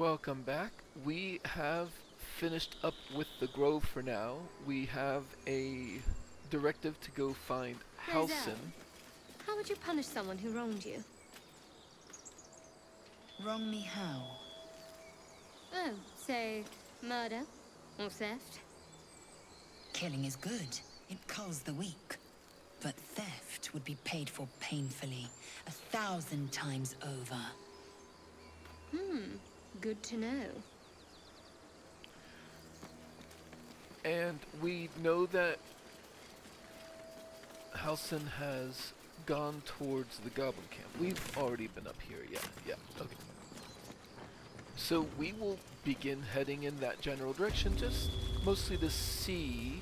Welcome back. We have finished up with the grove for now. We have a directive to go find Halsin. How would you punish someone who wronged you? Wrong me how? Oh, say, murder or theft? Killing is good. It culls the weak. But theft would be paid for painfully, 1,000 times over. Good to know. And we know that Halsin has gone towards the goblin camp. We've already been up here, yeah, okay. So we will begin heading in that general direction, just mostly to see...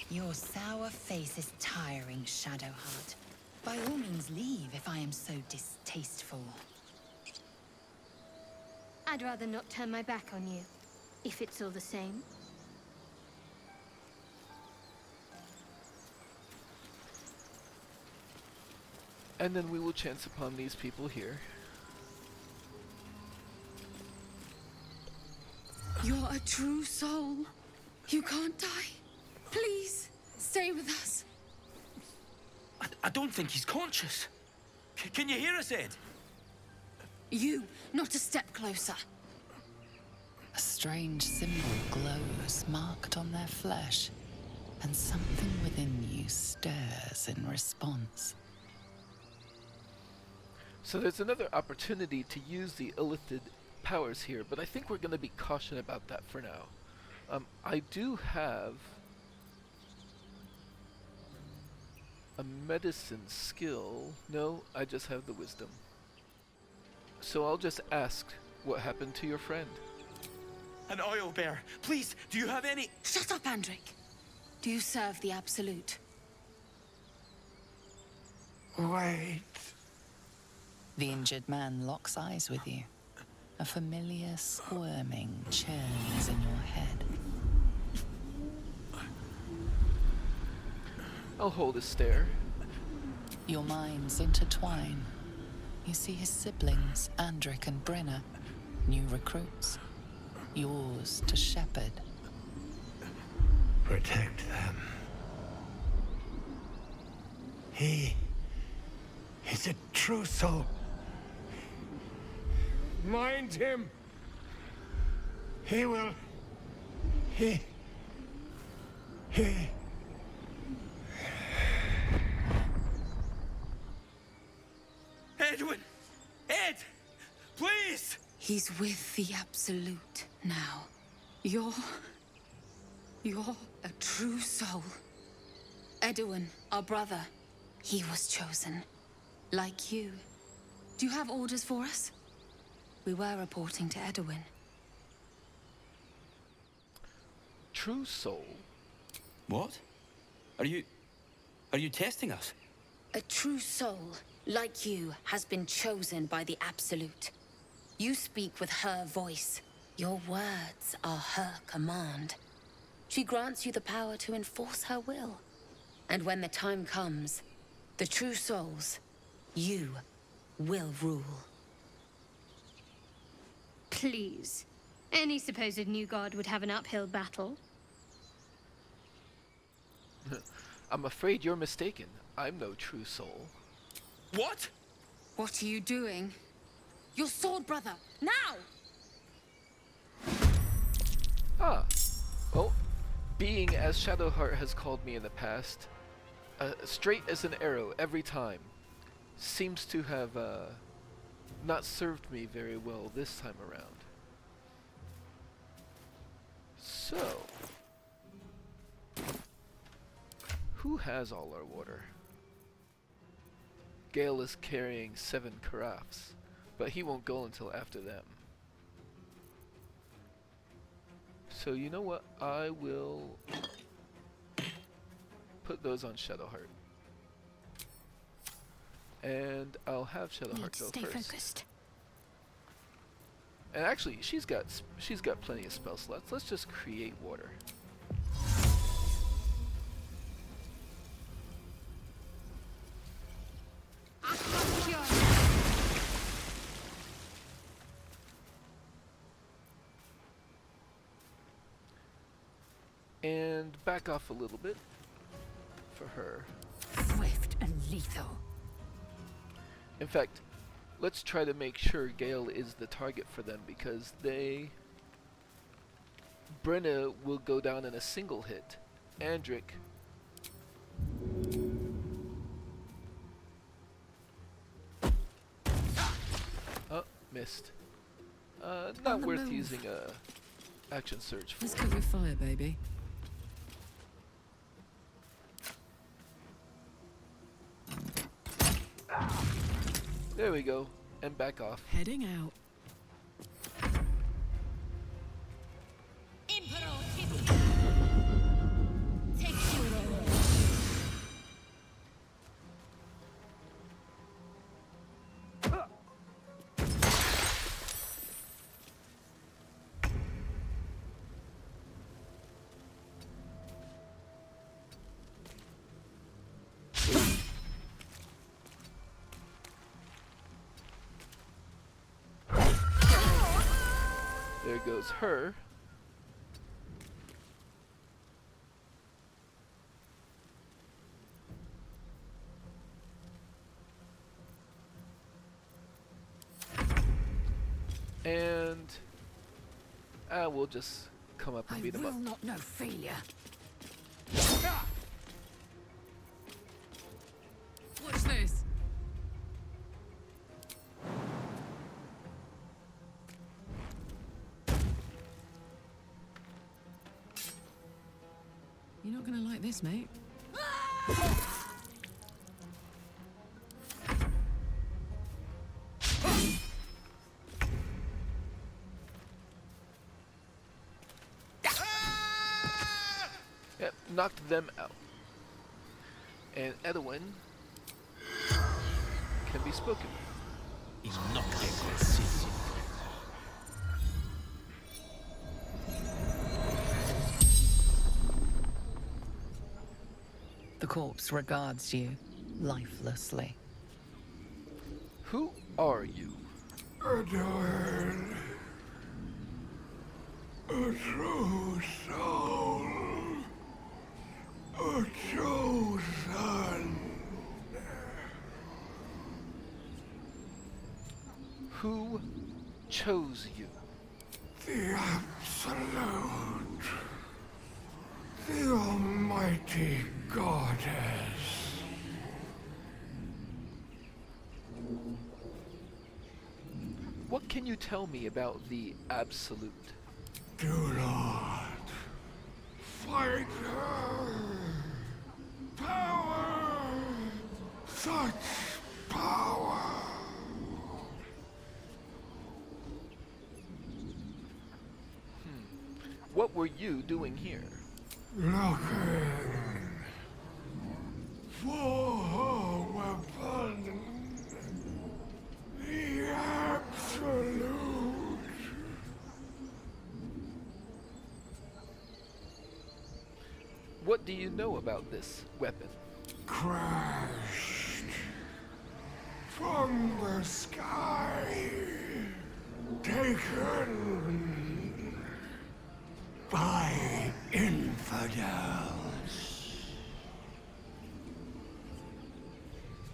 Your sour face is tiring, Shadowheart. By all means leave if I am so distasteful. I'd rather not turn my back on you, if it's all the same. And then we will chance upon these people here. You're a true soul. You can't die. Please, stay with us. I don't think he's conscious. Can you hear us, Ed? You, not a step closer. A strange symbol glows, marked on their flesh, and something within you stirs in response. So there's another opportunity to use the illithid powers here, but I think we're going to be cautious about that for now. I do have a medicine skill. No, I just have the wisdom. So I'll just ask, what happened to your friend? An Owlbear. Please, do you have any... Shut up, Andric. Do you serve the Absolute? Wait. The injured man locks eyes with you. A familiar squirming churns in your head. I'll hold a stare. Your minds intertwine. You see his siblings, Andric and Brenna, new recruits. Yours to shepherd. Protect them. He's a true soul. Mind him. He will... He... Edwin! Ed! Please! He's with the Absolute now. You're a true soul. Edowin, our brother, he was chosen. Like you. Do you have orders for us? We were reporting to Edowin. True soul? What? Are you testing us? A true soul, like you, has been chosen by the Absolute. You speak with her voice. Your words are her command. She grants you the power to enforce her will. And when the time comes, the true souls, you will rule. Please. Any supposed new god would have an uphill battle. I'm afraid you're mistaken. I'm no true soul. What? What are you doing? Your sword, brother! Now! Ah. Well, being as Shadowheart has called me in the past, straight as an arrow every time, seems to have not served me very well this time around. So, who has all our water? Gale is carrying 7 carafes, but he won't go until after them. So you know what? I will put those on Shadowheart. And I'll have Shadowheart go Stay first. focused. And actually, she's got plenty of spell slots. Let's just create water. And back off a little bit for her. Swift and lethal. In fact, let's try to make sure Gale is the target for them, because Brenna will go down in a single hit. Andric oh, missed. Not worth using a action surge for. Let's go with fire, baby. There we go, and back off. Heading out. There goes her. And we'll just come up and I beat him will up. not know failure. Watch this. You're not gonna like this, mate. Yep, knocked them out. And Edowin can be spoken. He's not getting this city. The corpse regards you lifelessly. Who are you? Edowin, a true soul, a chosen. Who chose you? The Absolute, the Almighty Goddess. What can you tell me about the Absolute? Do not fight her. Power, such power. What were you doing here? Looking for her weapon, the Absolute. What do you know about this weapon? Crashed from the sky, taken by infidels.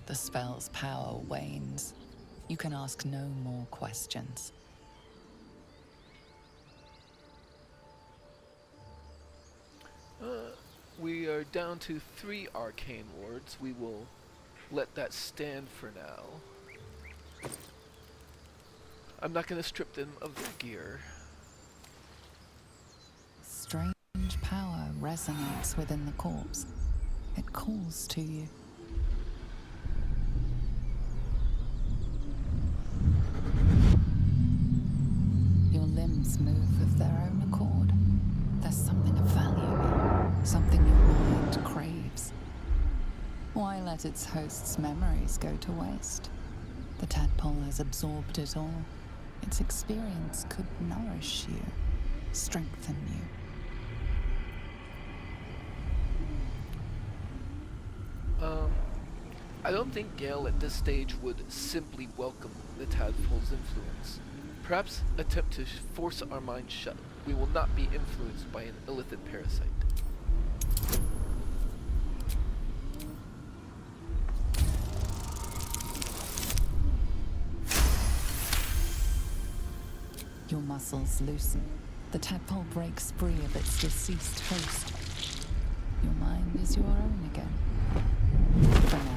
The spell's power wanes. You can ask no more questions. We are down to 3 arcane wards. We will let that stand for now. I'm not going to strip them of their gear. Strange power resonates within the corpse. It calls to you. Your limbs move of their own accord. There's something of value, something your mind craves. Why let its host's memories go to waste? The tadpole has absorbed it all. Its experience could nourish you, strengthen you. I don't think Gale at this stage would simply welcome the tadpole's influence. Perhaps attempt to force our minds shut. We will not be influenced by an illithid parasite. Your muscles loosen. The tadpole breaks free of its deceased host. Your mind is your own again. For now.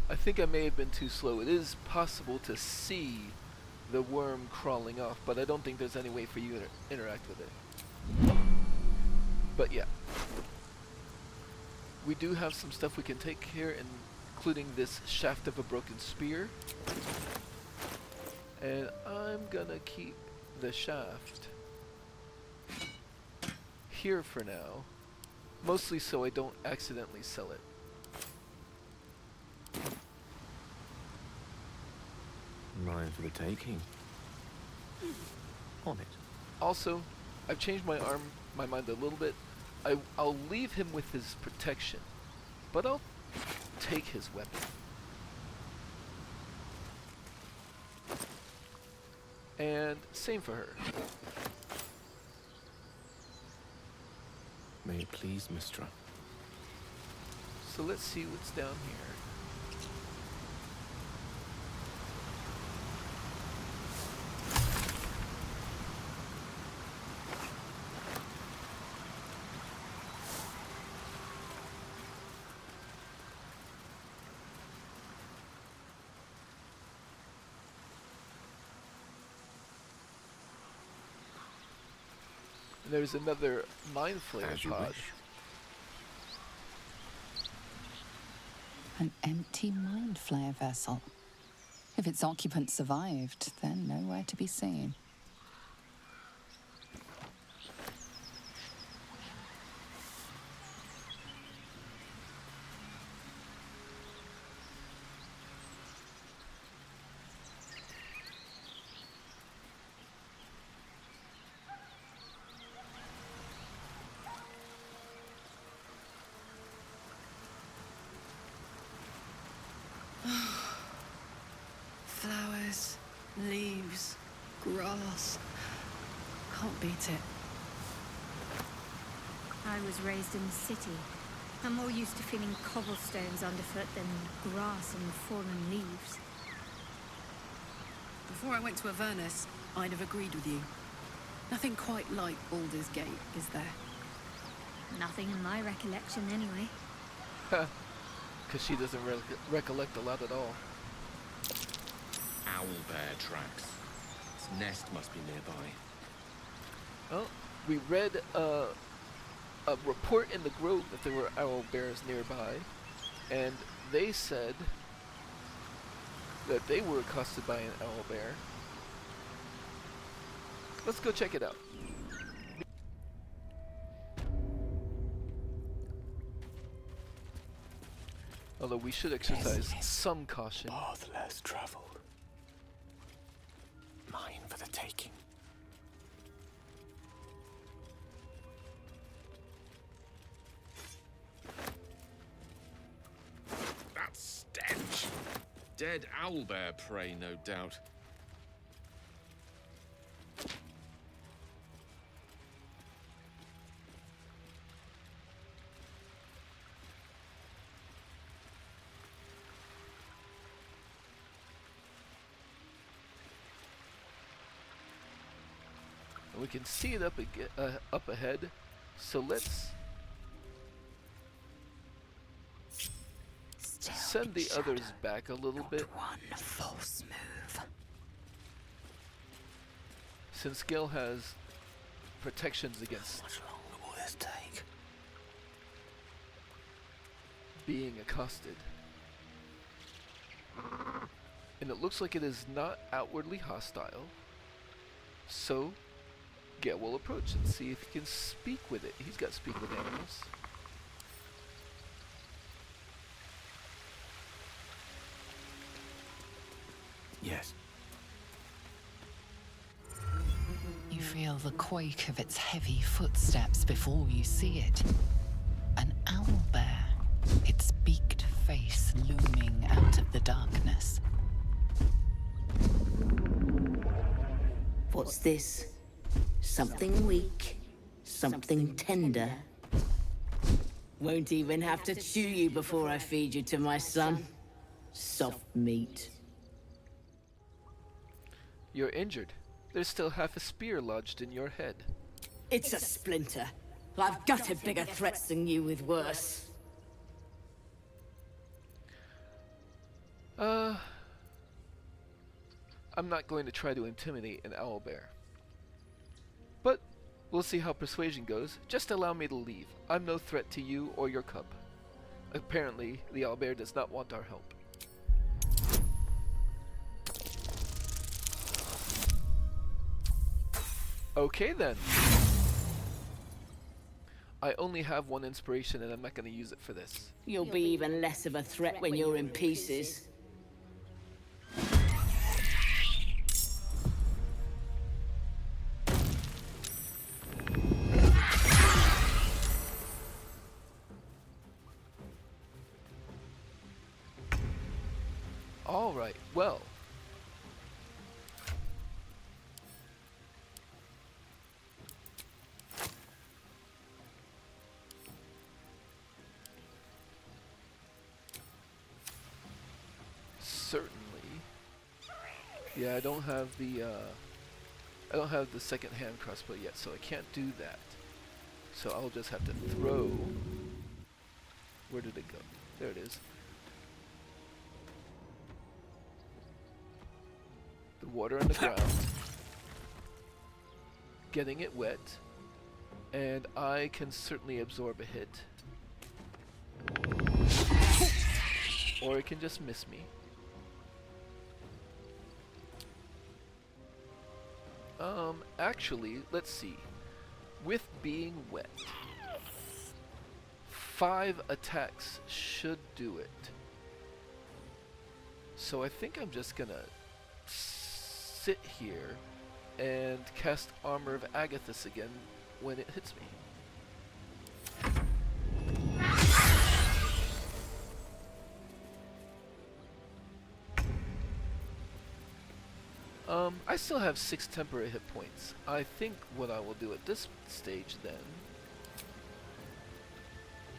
I think I may have been too slow. It is possible to see the worm crawling off, but I don't think there's any way for you to interact with it. But yeah. We do have some stuff we can take here, including this shaft of a broken spear. And I'm gonna keep the shaft here for now. Mostly so I don't accidentally sell it. Mine for the taking. On it. Also, I've changed my mind a little bit. I'll leave him with his protection, but I'll take his weapon. And same for her. May it please, Mystra. So let's see what's down here. There's another mind flayer As you pod. wish. An empty mind flare vessel. If its occupant survived, then nowhere to be seen. Flowers, leaves, grass. Can't beat it. I was raised in the city. I'm more used to feeling cobblestones underfoot than grass and fallen leaves. Before I went to Avernus, I'd have agreed with you. Nothing quite like Baldur's Gate, is there? Nothing in my recollection, anyway. Because she doesn't recollect a lot at all. Owlbear tracks. Its nest must be nearby. Oh, we read a report in the grove that there were owl bears nearby, and they said that they were accosted by an owl bear. Let's go check it out. Although we should exercise some caution. Path less traveled. Mine for the taking. That stench! Dead owlbear prey, no doubt. And we can see it up ahead. So let's send the others back a little bit. One false move. Since Gale has protections against How much longer will this take? being accosted. And it looks like it is not outwardly hostile. So, Gale will approach and see if he can speak with it. He's got speak with animals. Yes. You feel the quake of its heavy footsteps before you see it. An owlbear, its beaked face looming out of the darkness. What's this? Something weak, something tender. Won't even have to chew you before I feed you to my son. Soft meat. You're injured. There's still half a spear lodged in your head. It's a splinter. I've gutted bigger threats than you with worse. I'm not going to try to intimidate an owlbear. But we'll see how persuasion goes. Just allow me to leave. I'm no threat to you or your cub. Apparently, the owlbear does not want our help. Okay then. I only have one inspiration and I'm not going to use it for this. You'll be even less of a threat when you're in pieces. Alright, well. Certainly. Yeah, I don't have the second hand crossbow yet, so I can't do that. So I'll just have to throw. Where did it go? There it is. The water on the ground. Getting it wet. And I can certainly absorb a hit. Or it can just miss me. Actually, let's see. With being wet, 5 attacks should do it. So I think I'm just gonna sit here and cast Armor of Agathis again when it hits me. I still have 6 temporary hit points. I think what I will do at this stage then,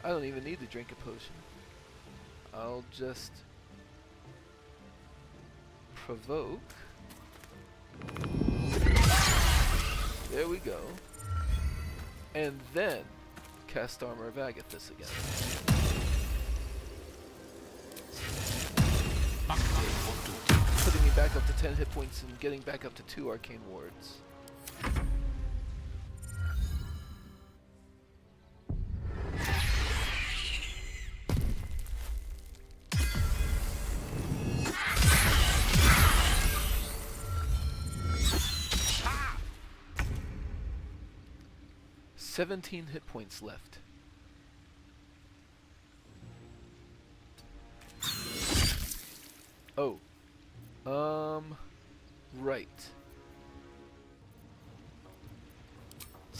I don't even need to drink a potion. I'll just provoke. There we go. And then cast Armor of Agathis again. Putting me back up to 10 hit points and getting back up to 2 arcane wards. Ah! 17 hit points left. Oh. Right.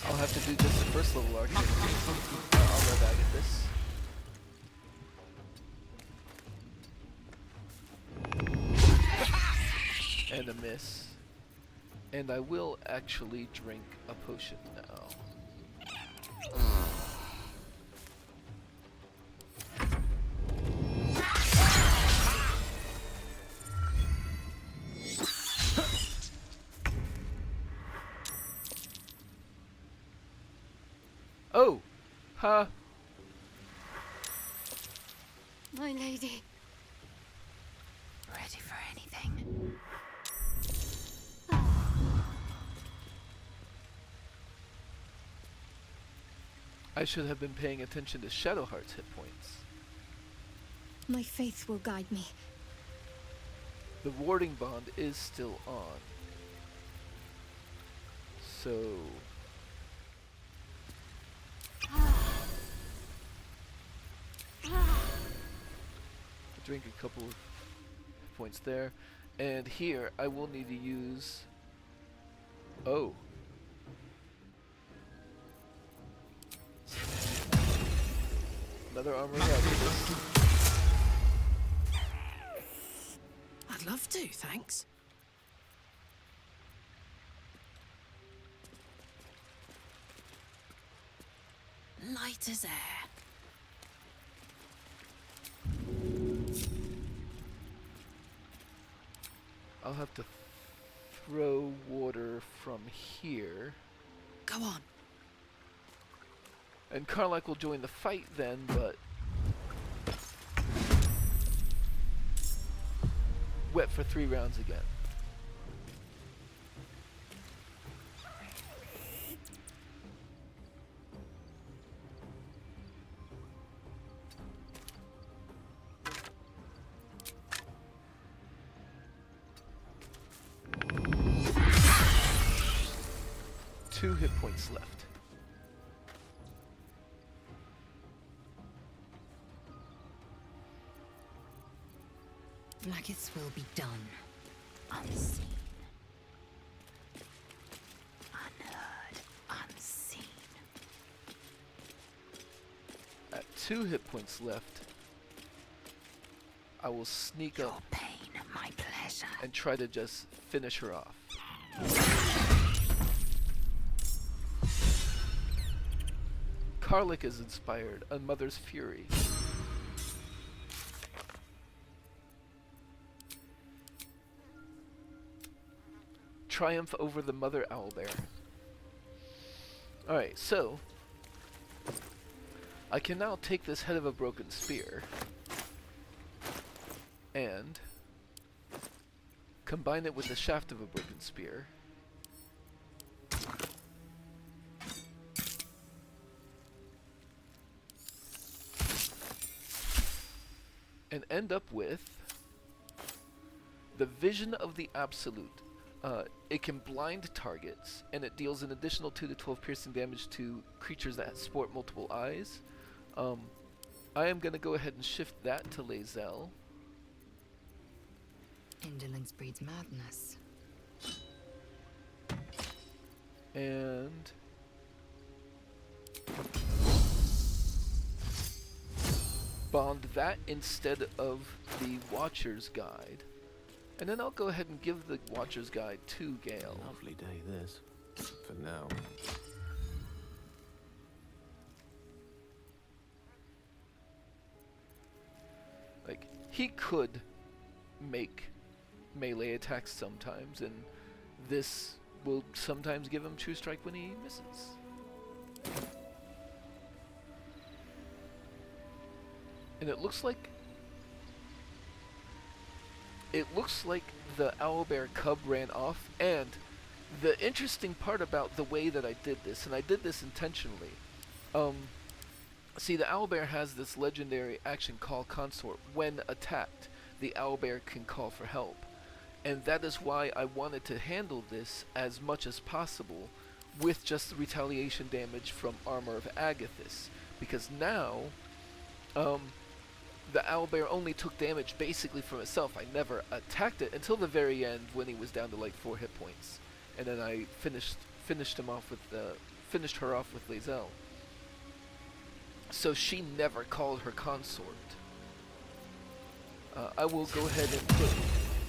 I'll have to do just the first level arcane. I'll let Agathis. And a miss. And I will actually drink a potion now. Oh! Ha! My lady. Ready for anything? I should have been paying attention to Shadowheart's hit points. My faith will guide me. The warding bond is still on. So, drink a couple of points there. And here, I will need to use... Oh. Another armor up. I'd love to, thanks. Light as air. I'll have to throw water from here. Go on. And Karlach will join the fight then, but... wet for 3 rounds again. Two hit points left. Blackets will be done. Unseen. Unheard. Unseen. At 2 hit points left, I will sneak Your up pain, my pleasure. and try to just finish her off. Karlach is inspired, a mother's fury. Triumph over the mother owlbear. Alright, so I can now take this head of a broken spear and combine it with the shaft of a broken spear. And end up with the Vision of the Absolute. It can blind targets, and it deals an additional 2 to 12 piercing damage to creatures that sport multiple eyes. I am going to go ahead and shift that to Lae'zel. Indolence breeds madness. And bond that instead of the Watcher's Guide. And then I'll go ahead and give the Watcher's Guide to Gale. Lovely day this, for now. Like, he could make melee attacks sometimes, and this will sometimes give him True Strike when he misses. And it looks like the owlbear cub ran off, and the interesting part about the way that I did this, and I did this intentionally, see, the owlbear has this legendary action call consort. When attacked, the owlbear can call for help, and that is why I wanted to handle this as much as possible with just the retaliation damage from Armor of Agathis, because now the owlbear only took damage basically from itself. I never attacked it until the very end when he was down to like 4 hit points, and then I finished him off with finished her off with Lae'zel. So she never called her consort. I will go ahead and put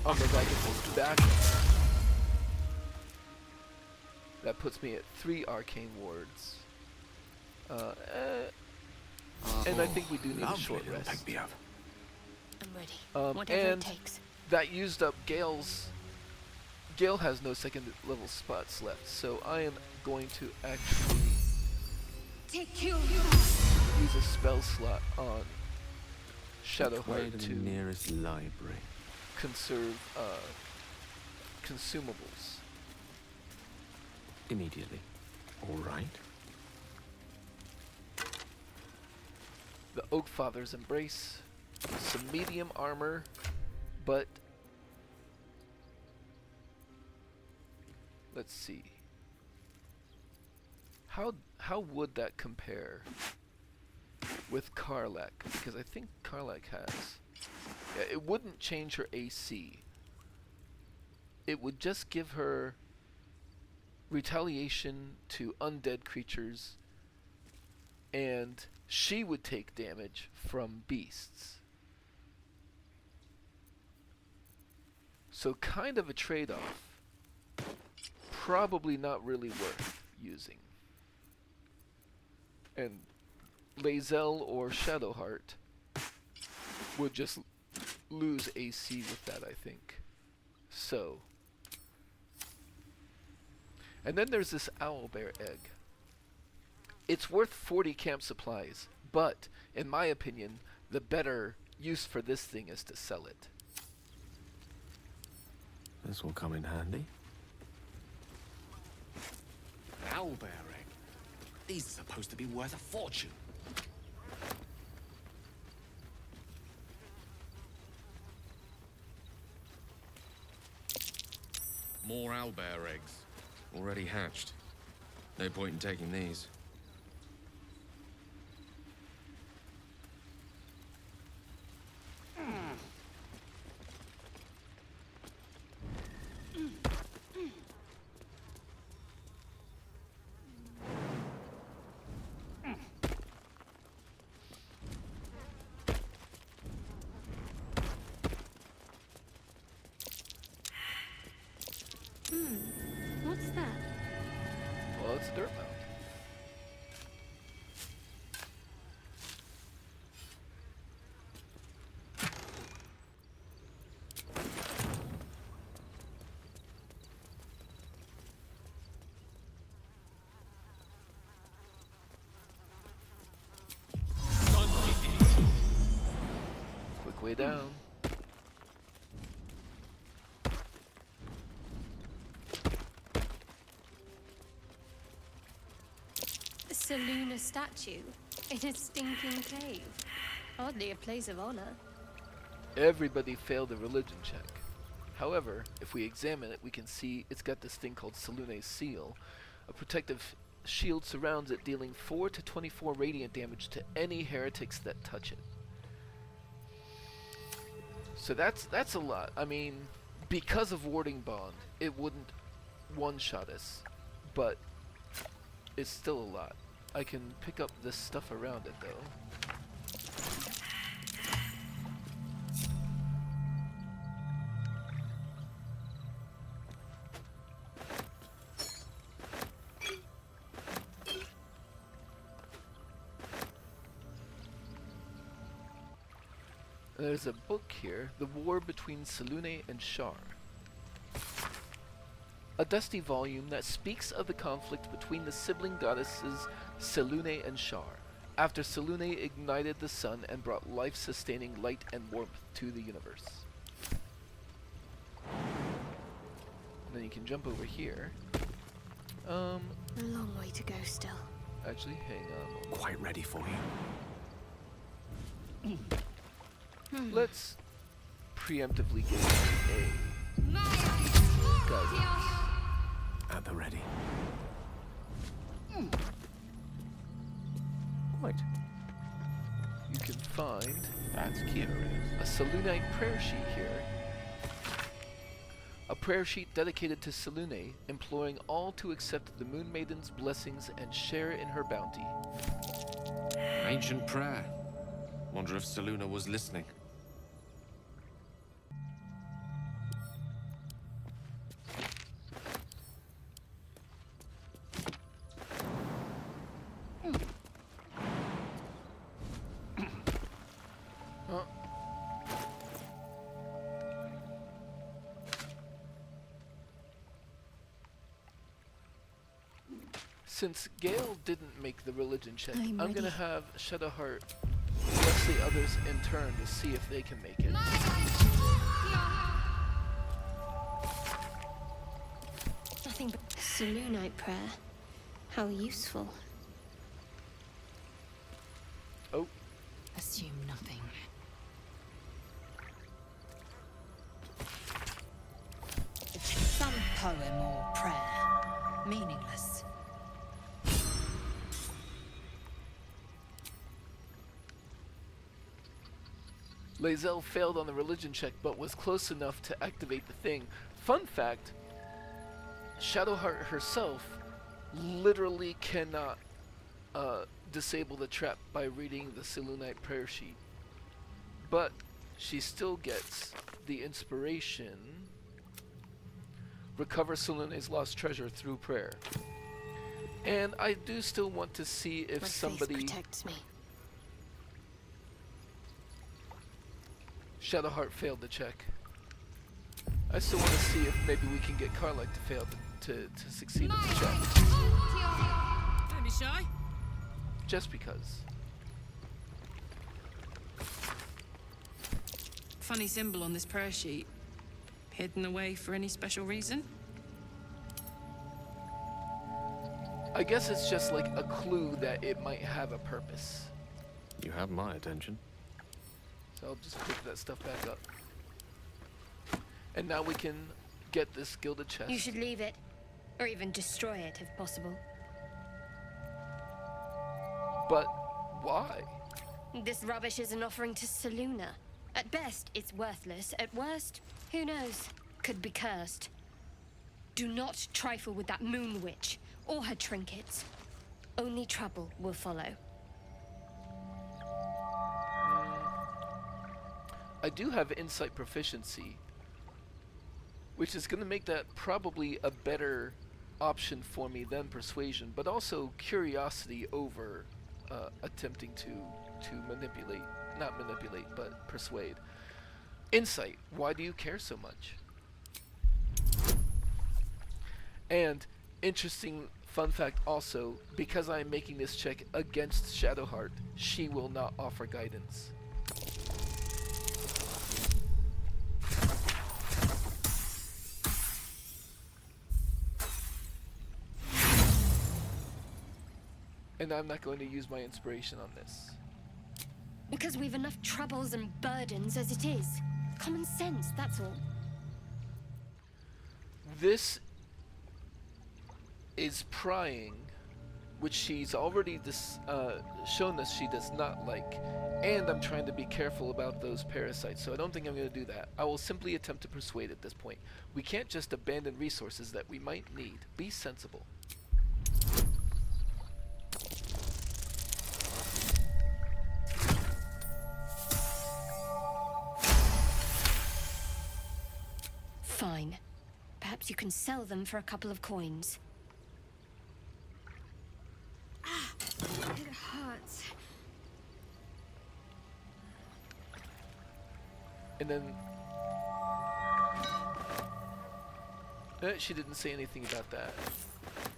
Armor of Agathis back. That puts me at 3 arcane wards. And I think we do need a short rest. I'm ready. Whatever and it takes. that used up Gale's... Gale has no second level spots left, so I am going to actually Take you. use a spell slot on Shadowheart to to the nearest library. conserve consumables. Immediately. All right. The Oakfather's Embrace, some medium armor, but let's see. How would that compare with Karlach? Because I think Karlach has It wouldn't change her AC. It would just give her retaliation to undead creatures, and she would take damage from beasts. So kind of a trade-off. Probably not really worth using. And Lae'zel or Shadowheart would just lose AC with that, I think. So. And then there's this Owlbear egg. It's worth 40 camp supplies, but, in my opinion, the better use for this thing is to sell it. This will come in handy. Owlbear egg. These are supposed to be worth a fortune. More owlbear eggs. Already hatched. No point in taking these. What's that? Well, it's a dirt mound. Quick way down. Selûne statue in a stinking cave. Hardly a place of honor. Everybody failed a religion check. However, if we examine it, we can see it's got this thing called Selûne's seal. A protective shield surrounds it, dealing 4 to 24 radiant damage to any heretics that touch it. So that's a lot. I mean, because of Warding Bond, it wouldn't one-shot us, but it's still a lot. I can pick up this stuff around it, though. There's a book here, The War Between Selûne and Shar. A dusty volume that speaks of the conflict between the sibling goddesses Selûne and Shar, after Selûne ignited the sun and brought life-sustaining light and warmth to the universe. And then you can jump over here. A long way to go still. Actually, hang on. Quite ready for you. Let's preemptively get a guidance. At the ready. Quite. You can find That's curious. a Selûnite prayer sheet here. A prayer sheet dedicated to Selûne, imploring all to accept the Moon Maiden's blessings and share in her bounty. Ancient prayer. Wonder if Selûne was listening. Since Gale didn't make the religion check, I'm I'm gonna ready. have Shadowheart bless the others in turn to see if they can make it. Nothing but Selûnite prayer. How useful. Oh, Assume nothing. It's some poem or prayer. Meaningless. Lae'zel failed on the religion check, but was close enough to activate the thing. Fun fact, Shadowheart herself literally cannot disable the trap by reading the Selûnite prayer sheet. But she still gets the inspiration. Recover Selûne's lost treasure through prayer. And I do still want to see if My somebody... faith protects me. Shadowheart failed the check. I still want to see if maybe we can get Karlach to fail to succeed in the check. Don't be shy. Just because. Funny symbol on this prayer sheet. Hidden away for any special reason? I guess it's just like a clue that it might have a purpose. You have my attention. So I'll just pick that stuff back up. And now we can get this gilded chest. You should leave it, or even destroy it if possible. But why? This rubbish is an offering to Selûne. At best, it's worthless. At worst, who knows? Could be cursed. Do not trifle with that moon witch or her trinkets. Only trouble will follow. I do have insight proficiency, which is going to make that probably a better option for me than persuasion, but also curiosity over attempting to manipulate, not manipulate, but persuade. Insight, why do you care so much? And interesting fun fact also, because I am making this check against Shadowheart, she will not offer guidance. And I'm not going to use my inspiration on this. Because we've enough troubles and burdens as it is. Common sense, that's all. This is prying, which she's already shown us she does not like. And I'm trying to be careful about those parasites, so I don't think I'm going to do that. I will simply attempt to persuade at this point. We can't just abandon resources that we might need. Be sensible. Fine. Perhaps you can sell them for a couple of coins. Ah, it hurts. And then... she didn't say anything about that.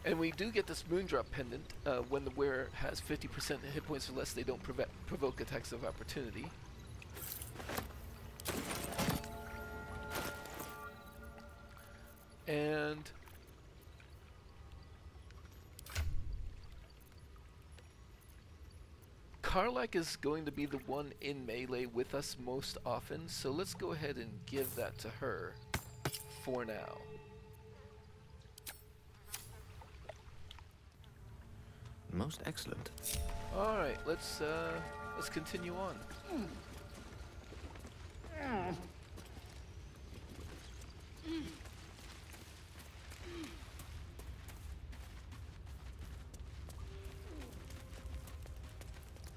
And we do get this Moondrop pendant. When the wearer has 50% hit points or less, they don't provoke attacks of opportunity. And... Karlach is going to be the one in melee with us most often, so let's go ahead and give that to her for now. Most excellent. All right, let's continue on.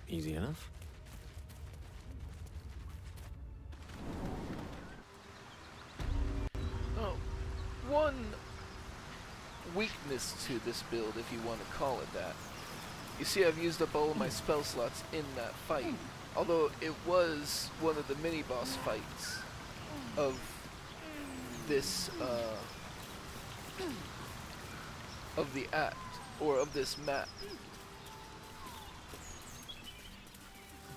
Easy enough. Oh, one weakness to this build, if you want to call it that. You see, I've used up all of my spell slots in that fight, although it was one of the mini-boss fights of this, of the act, or of this map.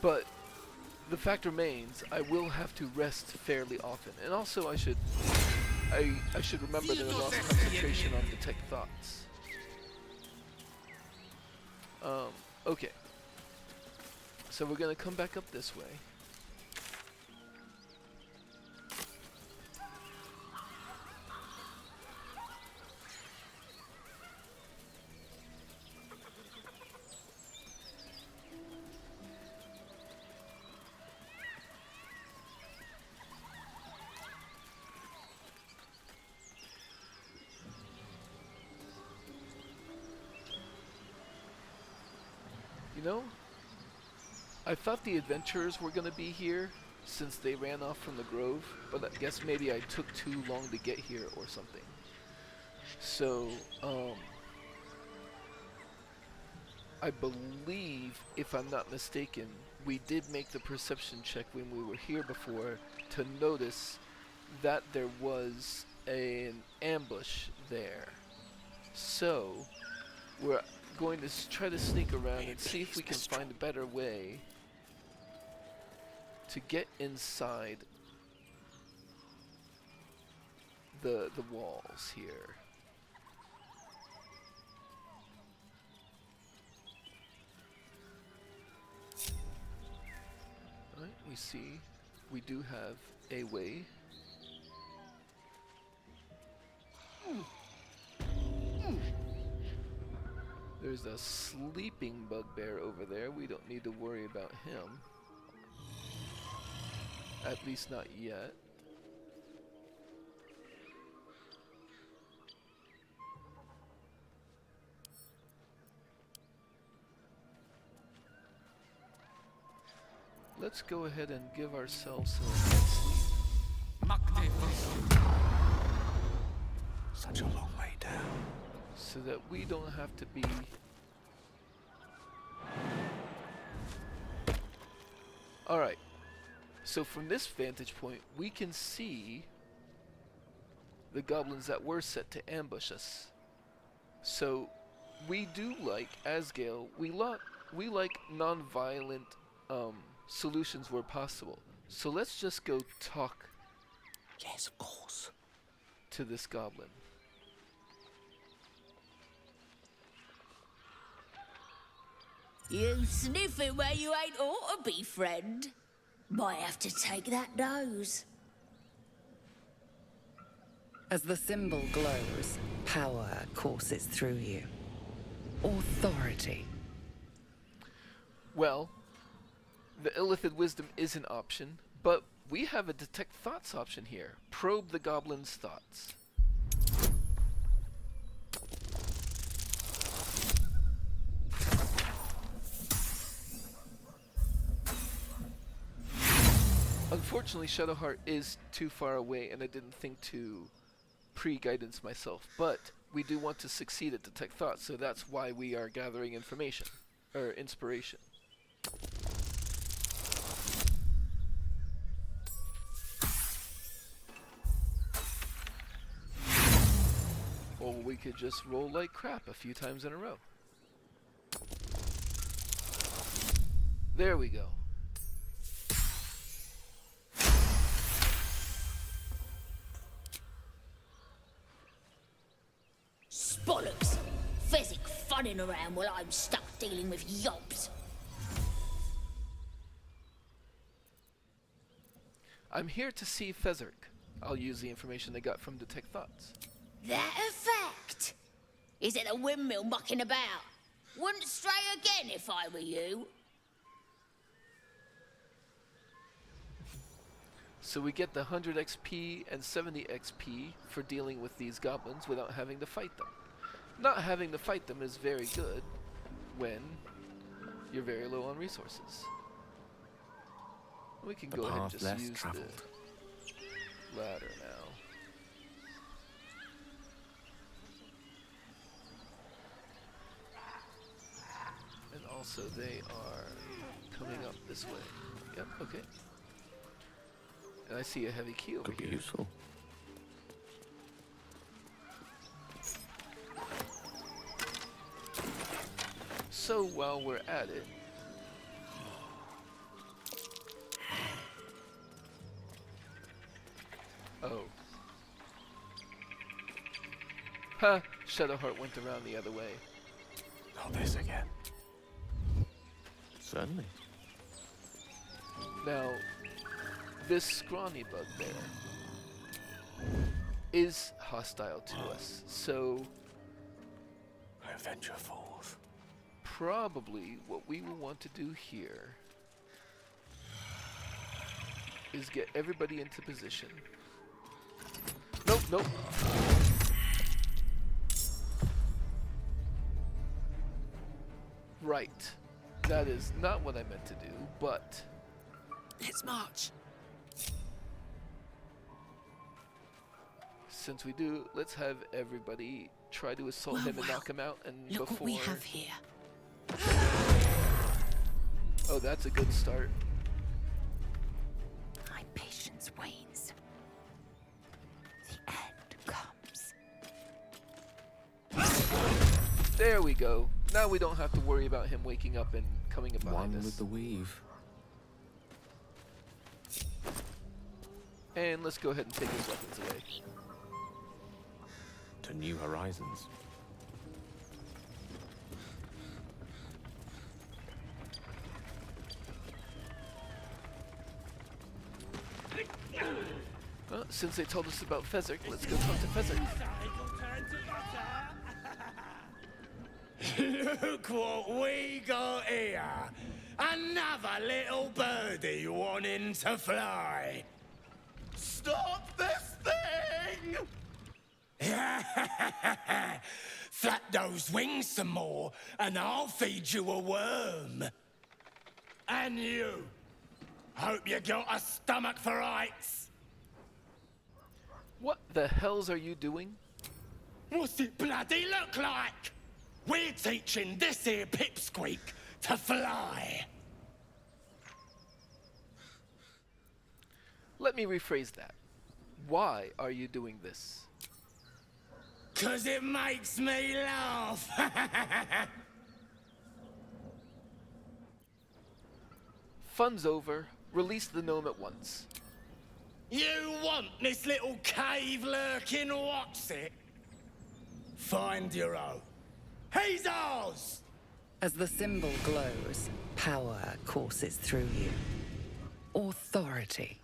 But the fact remains, I will have to rest fairly often, and also I should remember that I lost concentration on detect thoughts. Okay. So we're gonna come back up this way. know, I thought the adventurers were gonna be here since they ran off from the grove, but I guess maybe I took too long to get here or something. So, I believe, if I'm not mistaken, we did make the perception check when we were here before to notice that there was an ambush there. So, we're going to try to sneak around and see if we can find a better way to get inside the walls here. Alright, we see we do have a way. There's a sleeping bugbear over there. We don't need to worry about him. At least not yet. Let's go ahead and give ourselves some sleep. Such a long way down. So that we don't have to be alright. So from this vantage point we can see the goblins that were set to ambush us. So we do like, as Gale, we like non-violent solutions where possible. So let's just go talk, yes, of course, to this goblin. You sniffing where you ain't ought to be, friend. Might have to take that nose. As the symbol glows, power courses through you. Authority. Well, the illithid wisdom is an option, but we have a detect thoughts option here. Probe the goblin's thoughts. Unfortunately, Shadowheart is too far away, and I didn't think to pre-guidance myself, but we do want to succeed at Detect Thoughts, so that's why we are gathering information, or inspiration. Or we could just roll like crap a few times in a row. There we go. Bollocks! Fezzerk funning around while I'm stuck dealing with yobs. I'm here to see Fezzerk. I'll use the information I got from Detect Thoughts. That a fact? Is it a windmill mucking about? Wouldn't stray again if I were you. So we get the 100 XP and 70 XP for dealing with these goblins without having to fight them. Not having to fight them is very good when you're very low on resources. We can go ahead and just use the ladder now. And also they are coming up this way. Yep, okay. And I see a heavy key over here. Could be useful. So while we're at it, oh. Ha! Shadowheart went around the other way. Not this again. Certainly. Now, this scrawny bugbear is hostile to us, so I venture forth. probably what we will want to do here is get everybody into position. Nope, nope. Right. That is not what I meant to do, but Let's march. since we do, let's have everybody try to assault him and knock him out. And Look before... what we have here. Oh, that's a good start. My patience wanes. The end comes. There we go. Now we don't have to worry about him waking up and coming up behind One us. with the weave. And let's go ahead and take his weapons away. To new horizons. Well, since they told us about Fezzerk, let's go talk to Fezzerk. Look what we got here! Another little birdie wanting to fly! Stop this thing! Flap those wings some more, and I'll feed you a worm. And you! Hope you got a stomach for heights! What the hells are you doing? What's it bloody look like? We're teaching this here pipsqueak to fly. Let me rephrase that. Why are you doing this? 'Cause it makes me laugh. Fun's over. Release the gnome at once. You want this little cave lurking what's it? Find your own. He's ours! As the symbol glows, power courses through you. Authority.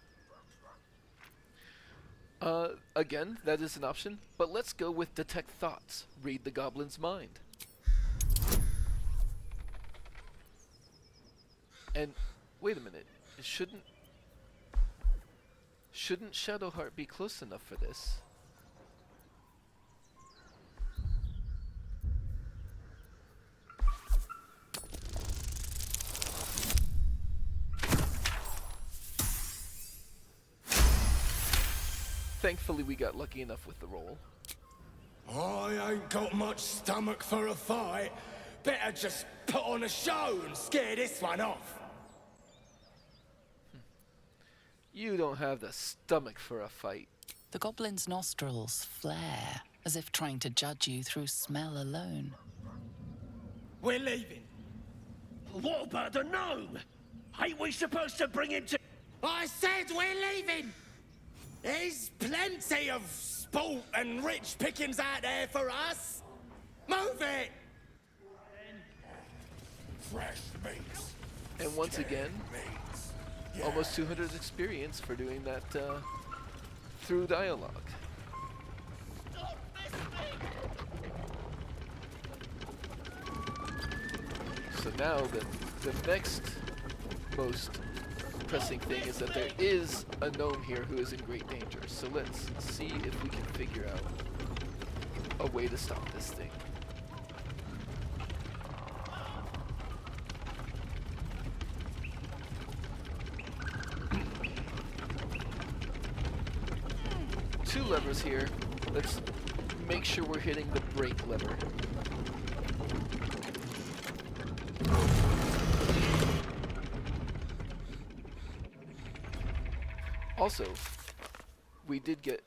Again, that is an option, but let's go with detect thoughts. Read the goblin's mind. And wait a minute, shouldn't Shadowheart be close enough for this? Thankfully, we got lucky enough with the roll. I ain't got much stomach for a fight. Better just put on a show and scare this one off. You don't have the stomach for a fight. The goblin's nostrils flare, as if trying to judge you through smell alone. We're leaving. What about the gnome? Ain't we supposed to bring him to... I said we're leaving! There's plenty of sport and rich pickings out there for us. Move it! Fresh meats. And once again, almost 200 experience for doing that through dialogue. So now the next most pressing thing is that there is a gnome here who is in great danger. So let's see if we can figure out a way to stop this thing. Two levers here. Let's make sure we're hitting the brake lever. Also, we did get,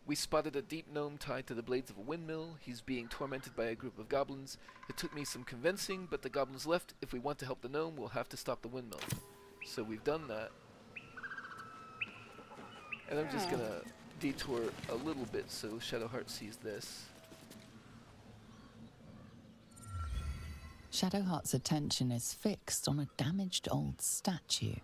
we spotted a deep gnome tied to the blades of a windmill. He's being tormented by a group of goblins. It took me some convincing, but the goblins left. If we want to help the gnome, we'll have to stop the windmill. So we've done that. And I'm just gonna detour a little bit so Shadowheart sees this. Shadowheart's attention is fixed on a damaged old statue.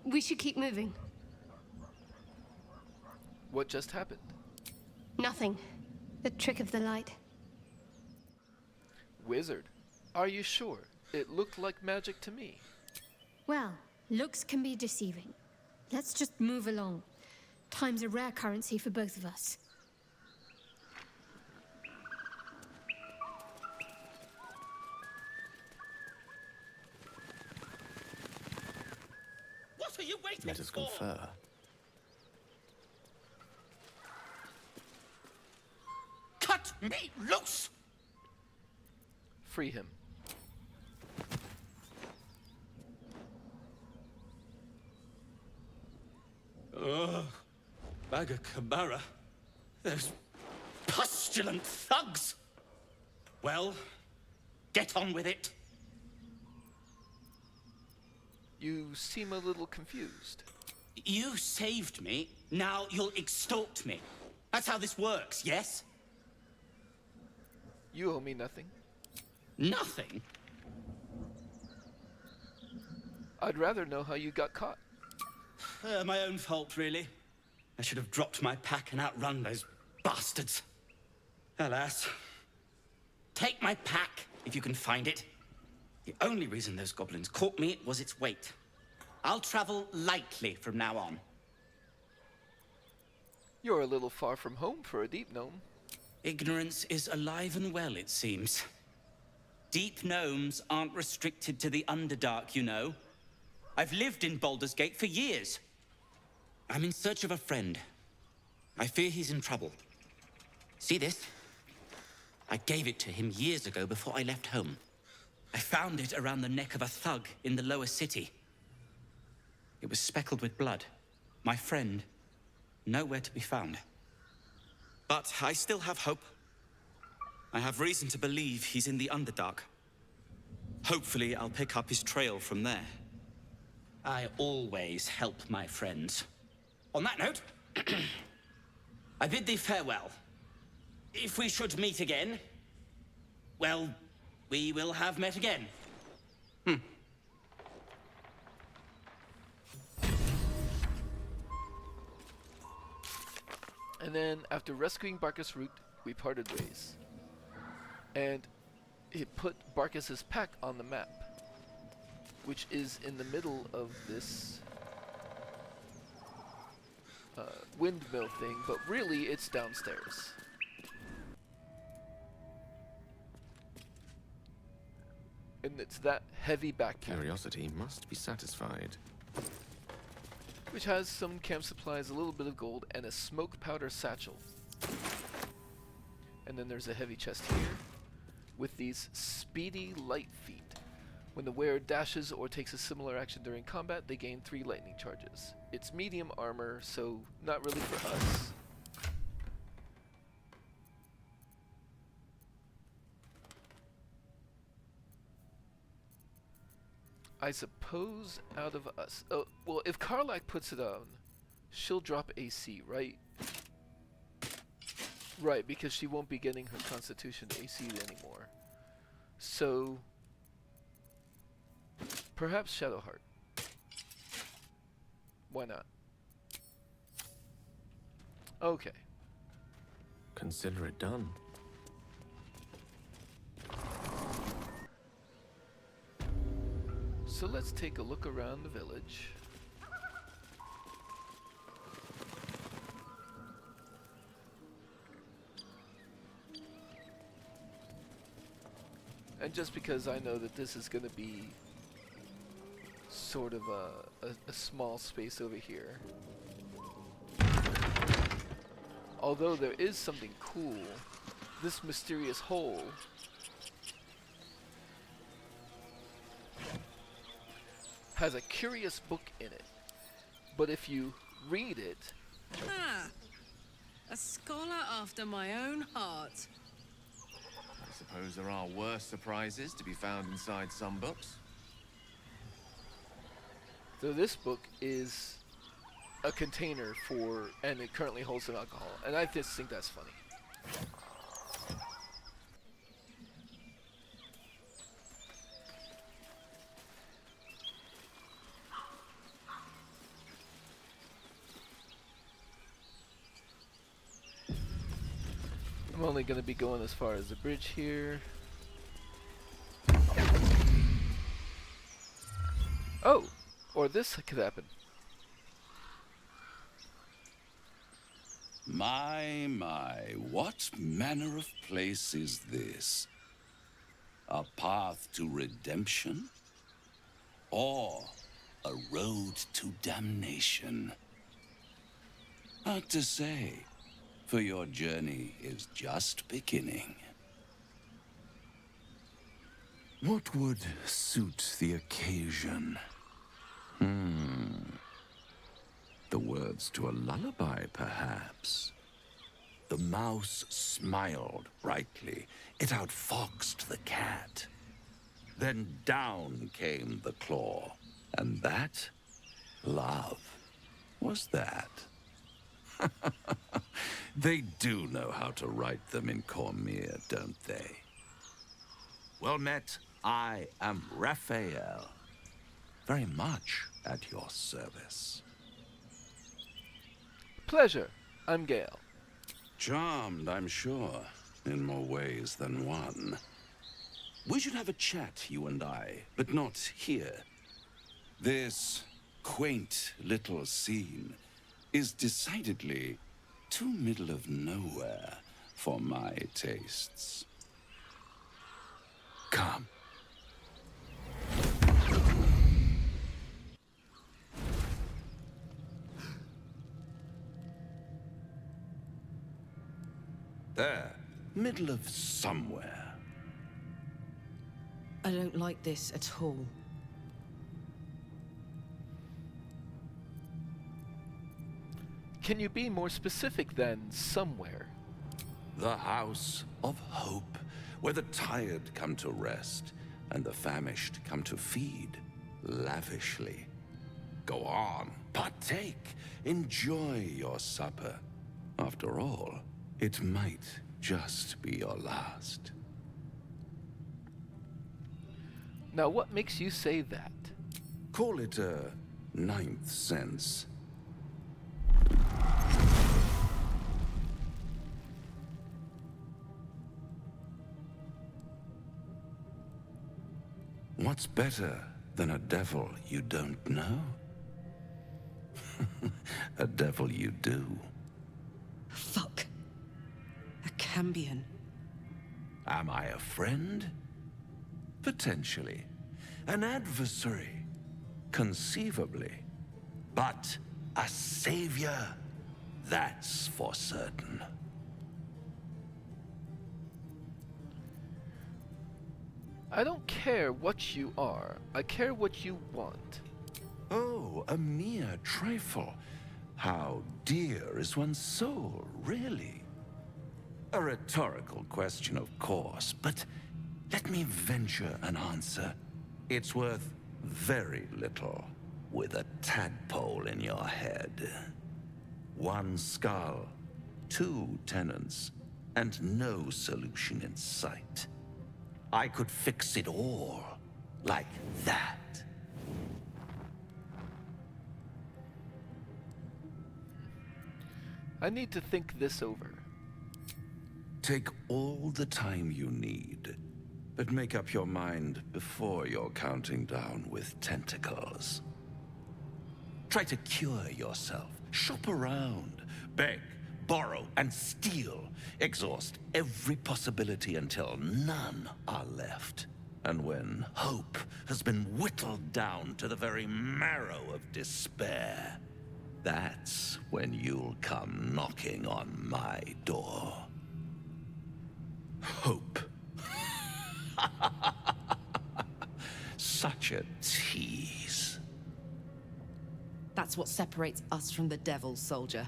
We should keep moving. What just happened? Nothing. The trick of the light. Wizard, are you sure? It looked like magic to me. Well, looks can be deceiving. Let's just move along. Time's a rare currency for both of us. What are you waiting Let us for? confer. Cut me loose! Free him. Ugh. Bagger Kabara. Those pustulant thugs! Well, get on with it. You seem a little confused. You saved me, now you'll extort me. That's how this works, yes? You owe me nothing. Nothing? I'd rather know how you got caught. My own fault, really. I should have dropped my pack and outrun those bastards. Alas. Take my pack, if you can find it. The only reason those goblins caught me was its weight. I'll travel lightly from now on. You're a little far from home for a deep gnome. Ignorance is alive and well, it seems. Deep gnomes aren't restricted to the Underdark, you know. I've lived in Baldur's Gate for years. I'm in search of a friend. I fear he's in trouble. See this? I gave it to him years ago before I left home. I found it around the neck of a thug in the lower city. It was speckled with blood. My friend, nowhere to be found. But I still have hope. I have reason to believe he's in the Underdark. Hopefully, I'll pick up his trail from there. I always help my friends. On that note, I bid thee farewell. If we should meet again, well, we will have met again. And then, after rescuing Barkus Root, we parted ways. And it put Barkus's pack on the map, which is in the middle of this windmill thing, but really it's downstairs. And it's that heavy backpack, Curiosity must be satisfied. which has some camp supplies, a little bit of gold, and a smoke powder satchel. And then there's a heavy chest here with these speedy light feet. When the wearer dashes or takes a similar action during combat, they gain 3 lightning charges. It's medium armor, so not really for us. I suppose out of us. Oh, well, if Karlach puts it on, she'll drop AC, right? Right, because she won't be getting her Constitution AC anymore. So, perhaps Shadowheart. Why not? Okay. Consider it done. So let's take a look around the village. And just because I know that this is going to be sort of a small space over here. Although there is something cool, this mysterious hole has a curious book in it. But if you read it... Ah, a scholar after my own heart. I suppose there are worse surprises to be found inside some books. So this book is a container for, and it currently holds some alcohol, and I just think that's funny. I'm only going to be going as far as the bridge here. Oh! Or this could happen. My, what manner of place is this? A path to redemption? Or a road to damnation? Hard to say, for your journey is just beginning. What would suit the occasion? The words to a lullaby, perhaps. The mouse smiled brightly. It outfoxed the cat. Then down came the claw. And that? Love. Was that? They do know how to write them in Cormier, don't they? Well met, I am Raphael. Very much at your service. Pleasure. I'm Gale. Charmed, I'm sure, in more ways than one. We should have a chat, you and I, but not here. This quaint little scene is decidedly too middle of nowhere for my tastes. Come. There, middle of somewhere. I don't like this at all. Can you be more specific than somewhere? The House of Hope, where the tired come to rest and the famished come to feed lavishly. Go on, partake, enjoy your supper. After all, it might just be your last. Now, what makes you say that? Call it a ninth sense. What's better than a devil you don't know? A devil you do. Fuck. A Cambion. Am I a friend? Potentially. An adversary? Conceivably. But a savior? That's for certain. I don't care what you are. I care what you want. Oh, a mere trifle. How dear is one's soul, really? A rhetorical question, of course, but let me venture an answer. It's worth very little with a tadpole in your head. One skull, 2 tenants, and no solution in sight. I could fix it all, like that. I need to think this over. Take all the time you need, but make up your mind before you're counting down with tentacles. Try to cure yourself, shop around, beg, borrow, and steal. Exhaust every possibility until none are left. And when hope has been whittled down to the very marrow of despair, that's when you'll come knocking on my door. Hope. Such a tease. That's what separates us from the devils, soldier.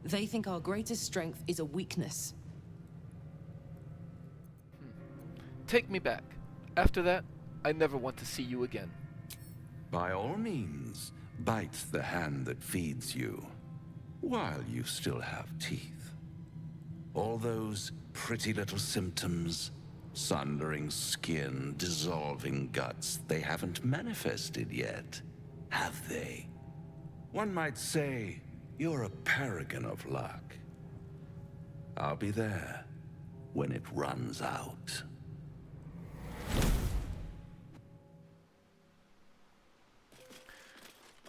They think our greatest strength is a weakness. Take me back. After that, I never want to see you again. By all means, bite the hand that feeds you, while you still have teeth. All those pretty little symptoms, sundering skin, dissolving guts, they haven't manifested yet, have they? One might say you're a paragon of luck. I'll be there when it runs out.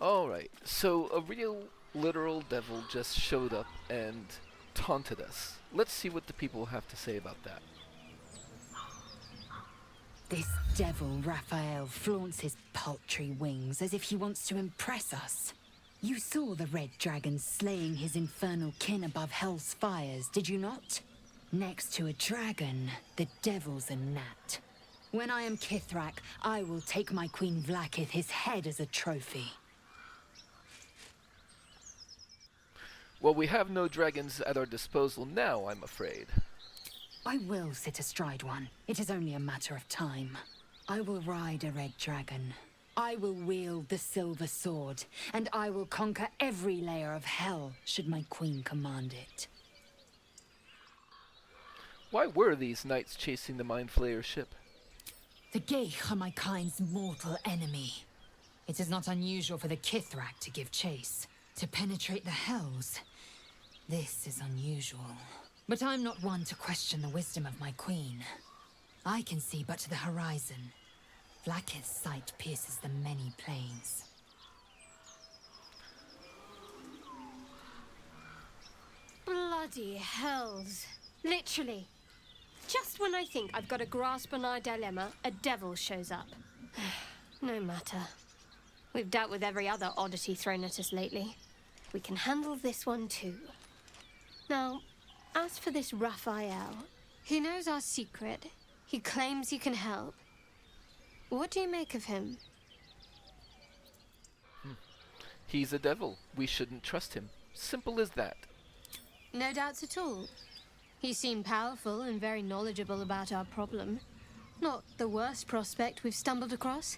Alright, so a real literal devil just showed up and taunted us. Let's see what the people have to say about that. This devil Raphael flaunts his paltry wings as if he wants to impress us. You saw the red dragon slaying his infernal kin above hell's fires, did you not? Next to a dragon, the devil's a gnat. When I am Kithrak, I will take my Queen Vlaakith his head as a trophy. Well, we have no dragons at our disposal now, I'm afraid. I will sit astride one. It is only a matter of time. I will ride a red dragon. I will wield the silver sword, and I will conquer every layer of hell, should my queen command it. Why were these knights chasing the Mind Flayer ship? The Gale are my kind's mortal enemy. It is not unusual for the Kithrak to give chase, to penetrate the hells. This is unusual. But I'm not one to question the wisdom of my queen. I can see but to the horizon. Vlaakith's sight pierces the many planes. Bloody hells. Literally. Just when I think I've got a grasp on our dilemma, a devil shows up. No matter. We've dealt with every other oddity thrown at us lately. We can handle this one too. Now, as for this Raphael, he knows our secret. He claims he can help. What do you make of him? He's a devil. We shouldn't trust him. Simple as that. No doubts at all. He seemed powerful and very knowledgeable about our problem. Not the worst prospect we've stumbled across.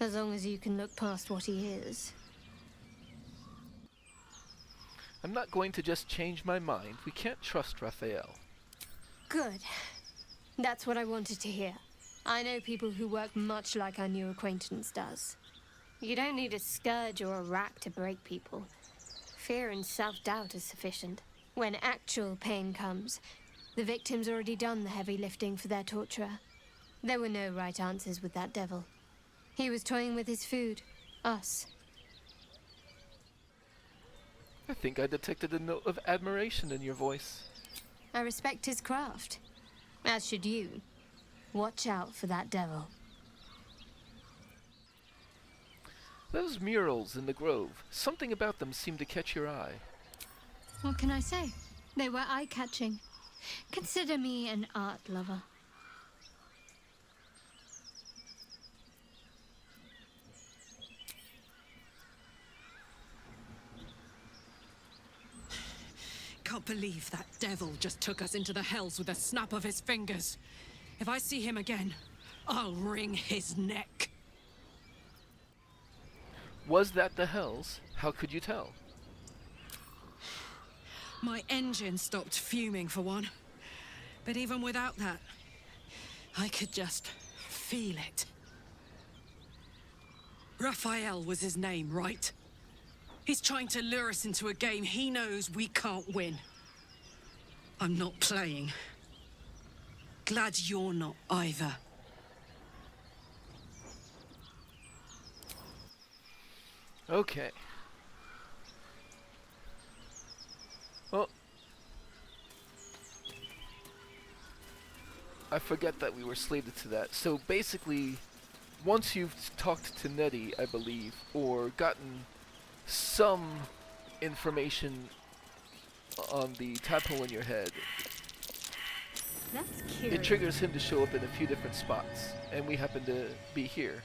As long as you can look past what he is. I'm not going to just change my mind. We can't trust Raphael. Good. That's what I wanted to hear. I know people who work much like our new acquaintance does. You don't need a scourge or a rack to break people. Fear and self-doubt is sufficient. When actual pain comes, the victim's already done the heavy lifting for their torturer. There were no right answers with that devil. He was toying with his food. Us. I think I detected a note of admiration in your voice. I respect his craft. As should you. Watch out for that devil. Those murals in the grove, something about them seemed to catch your eye. What can I say? They were eye-catching. Consider me an art lover. Can't believe that devil just took us into the hells with a snap of his fingers. If I see him again, I'll wring his neck. Was that the hells? How could you tell? My engine stopped fuming for one. But even without that, I could just feel it. Raphael was his name, right? He's trying to lure us into a game he knows we can't win. I'm not playing. Glad you're not either. Okay. Well, I forget that we were slated to that. So basically, once you've talked to Nettie, I believe, or gotten some information on the tadpole in your head, That's curious. it triggers him to show up in a few different spots, and we happen to be here.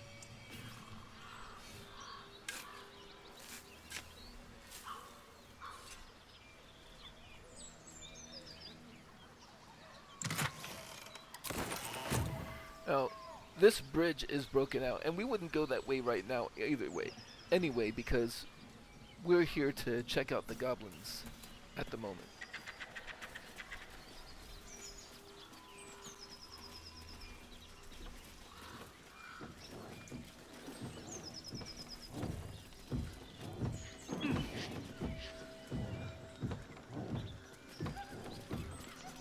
Now, this bridge is broken out, and we wouldn't go that way right now either way. Anyway, because we're here to check out the goblins at the moment.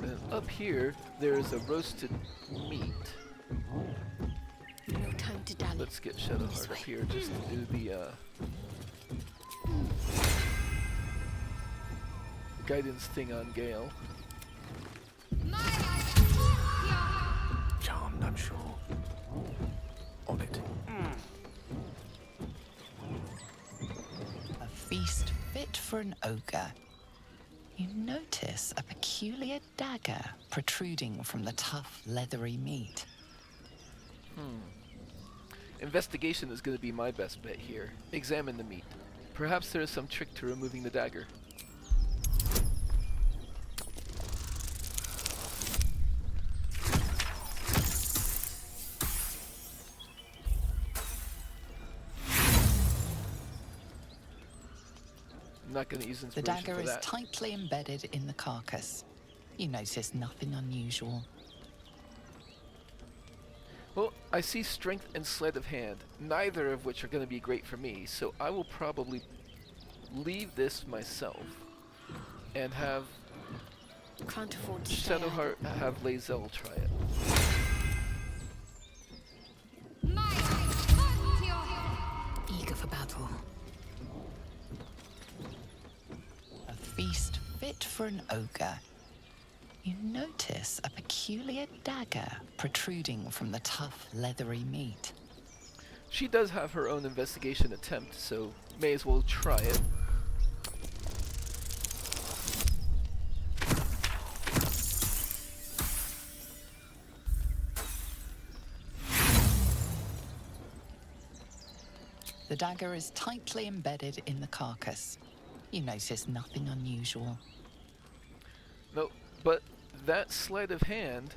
And up here, there is a roasted meat. No time to dally. let's get Shadowheart up here just to do the guidance thing on Gale. Charmed, I'm sure. On it. A feast fit for an ogre. You notice a peculiar dagger protruding from the tough, leathery meat. Investigation is going to be my best bet here. Examine the meat. Perhaps there is some trick to removing the dagger. I'm not going to use The inspiration dagger for is that. tightly embedded in the carcass. You notice nothing unusual. Well, I see strength and sleight of hand, neither of which are going to be great for me, so I will probably leave this myself and have Can't afford to stay Shadowheart have Lae'zel try it. Eager for battle. A feast fit for an ogre. You notice a peculiar dagger protruding from the tough, leathery meat. She does have her own investigation attempt, so may as well try it. The dagger is tightly embedded in the carcass. You notice nothing unusual. No, but that sleight of hand,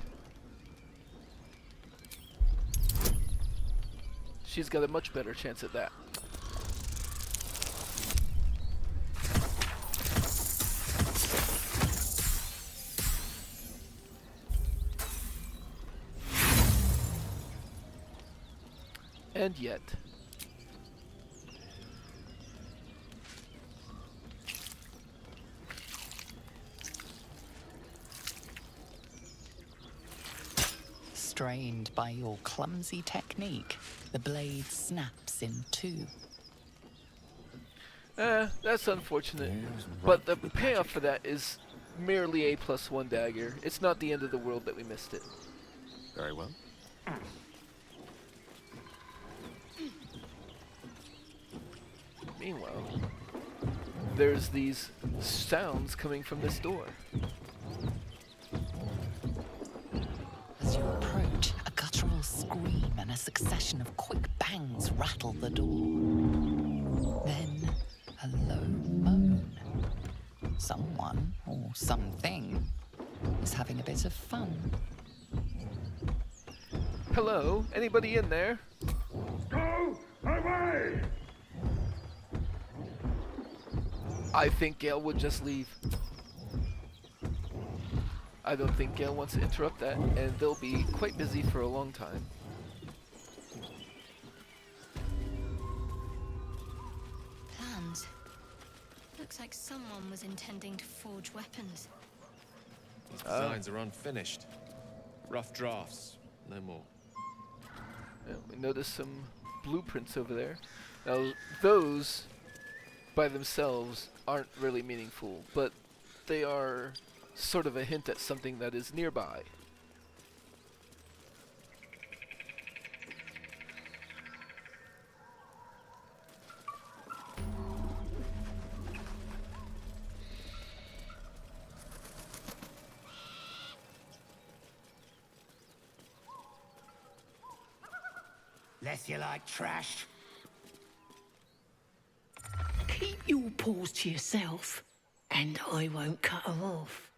she's got a much better chance at that. And yet, Strained by your clumsy technique, the blade snaps in two. that's unfortunate. But the payoff for that is merely a +1 dagger. It's not the end of the world that we missed it. Very well. Meanwhile, there's these sounds coming from this door. As you approach, a guttural scream and a succession of quick bangs rattle the door. Then, a low moan. Someone, or something, is having a bit of fun. Hello? Anybody in there? Go away! I think Gale would just leave. I don't think Gale wants to interrupt that, and they'll be quite busy for a long time. Plans. Looks like someone was intending to forge weapons. These designs are unfinished. Rough drafts, no more. Yeah, we noticed some blueprints over there. Now, those by themselves aren't really meaningful, but they are sort of a hint at something that is nearby. Less you like trash. Keep your paws to yourself, and I won't cut them off.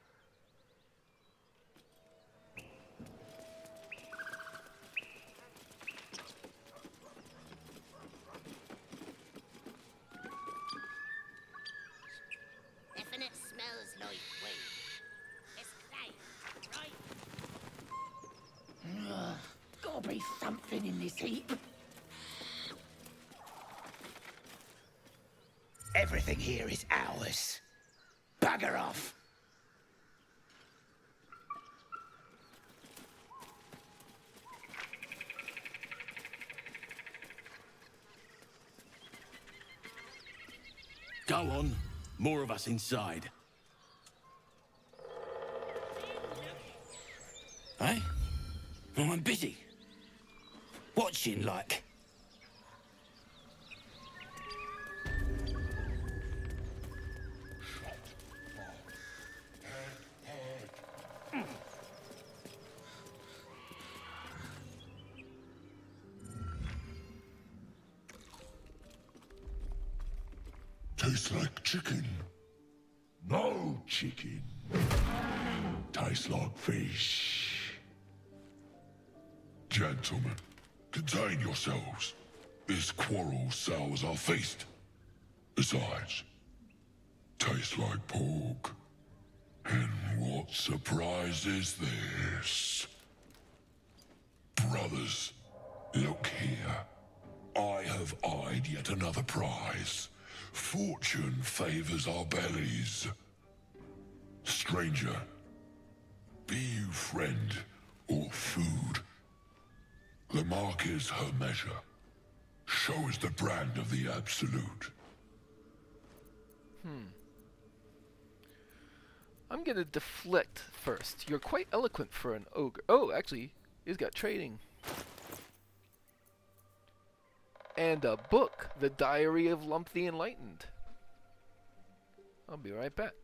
If it smells like weed, it's clean, right? Ugh, gotta be something in this heap. Everything here is ours. Bugger off. Go on. More of us inside. Eh? Well, I'm busy. Watching, like. Tastes like chicken. No chicken. Tastes like fish. Gentlemen, contain yourselves. This quarrel sours our feast. Besides, tastes like pork. And what surprise is this? Brothers, look here. I have eyed yet another prize. Fortune favors our bellies. Stranger, be you friend or food. The mark is her measure. Show is the brand of the absolute. I'm gonna deflect first. You're quite eloquent for an ogre. Oh, actually, he's got trading. And a book, The Diary of Lump the Enlightened. I'll be right back.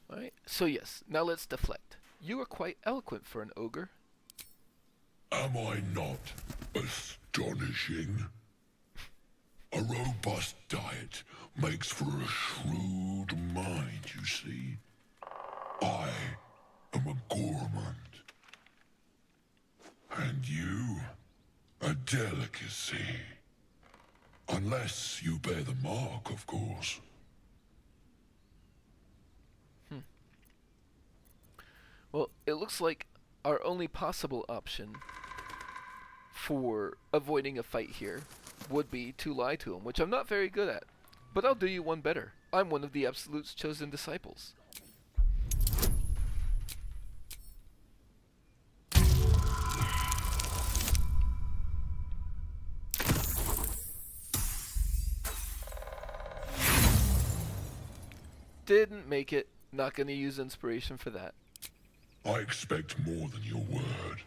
Alright, so yes, now let's deflect. You are quite eloquent for an ogre. Am I not astonishing? A robust diet makes for a shrewd mind, you see. I am a gourmand. And you, a delicacy. Unless you bear the mark, of course. Well, it looks like our only possible option for avoiding a fight here would be to lie to him, which I'm not very good at. But I'll do you one better. I'm one of the Absolute's chosen disciples. Didn't make it. Not gonna use inspiration for that. I expect more than your word.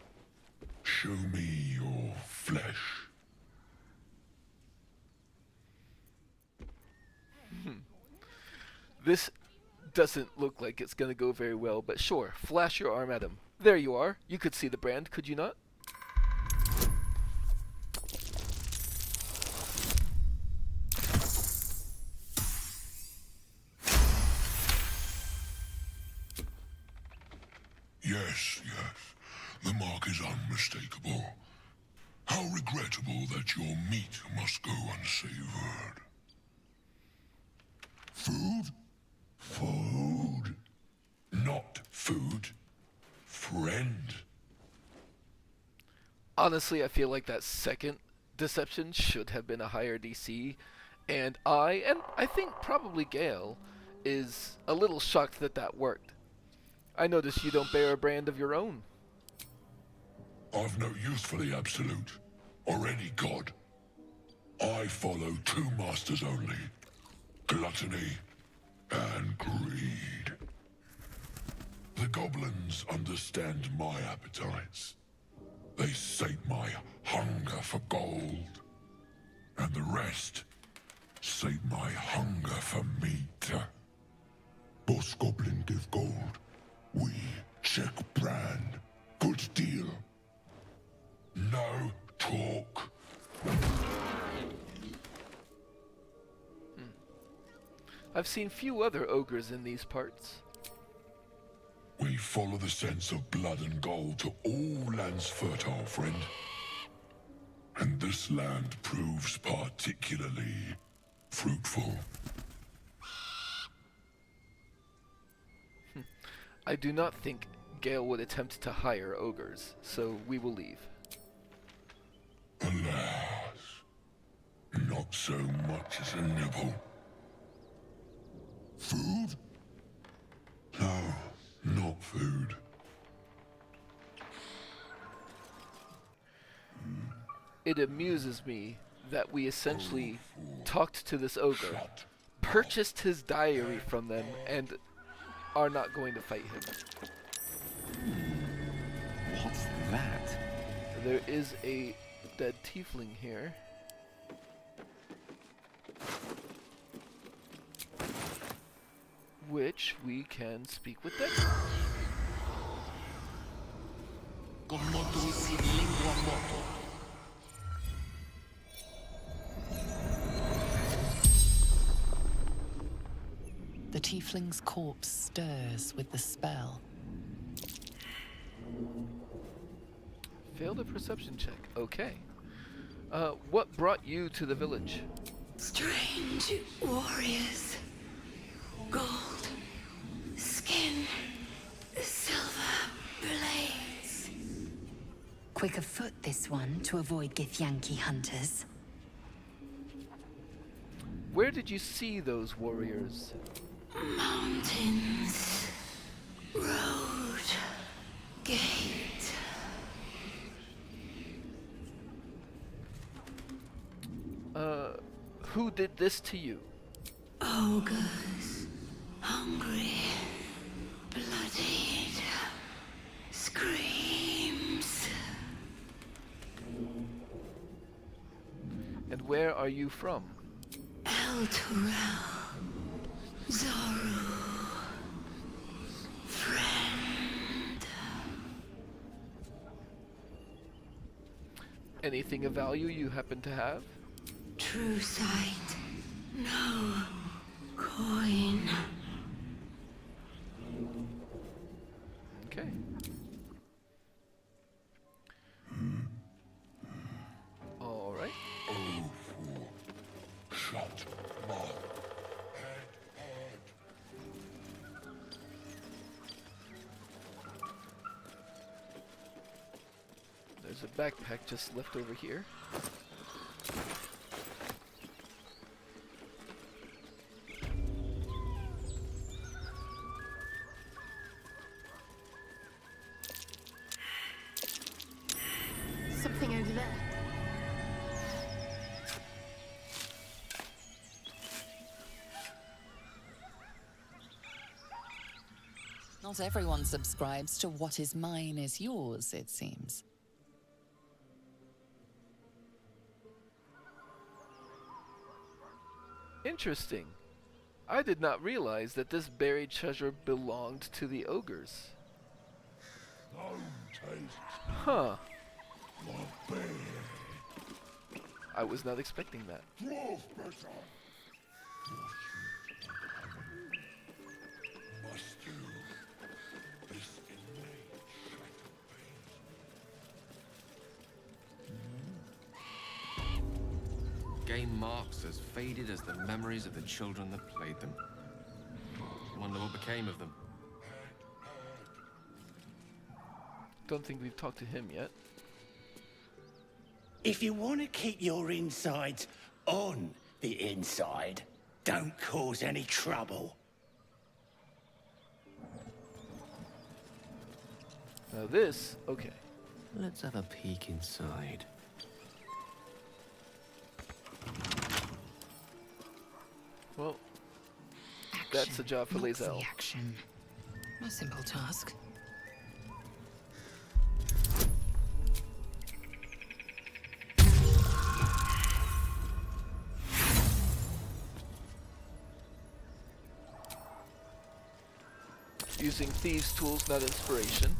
Show me your flesh. This doesn't look like it's gonna go very well, but sure, flash your arm at him. There you are. You could see the brand, could you not? Yes, yes. The mark is unmistakable. How regrettable that your meat must go unsavored. Food? Food. Not food. Friend. Honestly, I feel like that second deception should have been a higher DC, and I think probably Gale, is a little shocked that that worked. I notice you don't bear a brand of your own. I've no use for the Absolute, or any god. I follow two masters only. Gluttony and greed. The goblins understand my appetites. They sate my hunger for gold. And the rest sate my hunger for meat. Boss goblin give gold. We check brand. Good deal. No talk. I've seen few other ogres in these parts. We follow the sense of blood and gold to all lands fertile, friend. And this land proves particularly fruitful. I do not think Gale would attempt to hire ogres, so we will leave. Alas, not so much as a nibble. Food? No, not food. It amuses me that we essentially talked to this ogre, purchased his diary from them, and are not going to fight him. What's that? There is a dead tiefling here. Which we can speak with them. The tiefling's corpse stirs with the spell. Failed a perception check. Okay. What brought you to the village? Strange warriors. Gold. Skin. Silver blades. Quick of foot, this one, to avoid Githyanki hunters. Where did you see those warriors? Mountains. Road. Gate. Who did this to you? Ogres. Hungry. Bloodied. Screams. And where are you from? El Turel. Zoru. Friend. Anything of value you happen to have? True sight. No. Coin. Okay. All right. Shut my There's a backpack just left over here. Something over there. Not everyone subscribes to what is mine is yours, it seems. Interesting. I did not realize that this buried treasure belonged to the ogres. Huh. I was not expecting that. Game marks as faded as the memories of the children that played them. Wonder what became of them. Don't think we've talked to him yet. If you want to keep your insides on the inside, don't cause any trouble. Now this, okay. Let's have a peek inside. Well, that's a job for Lae'zel. Action. A simple task. Using thieves' tools, not inspiration.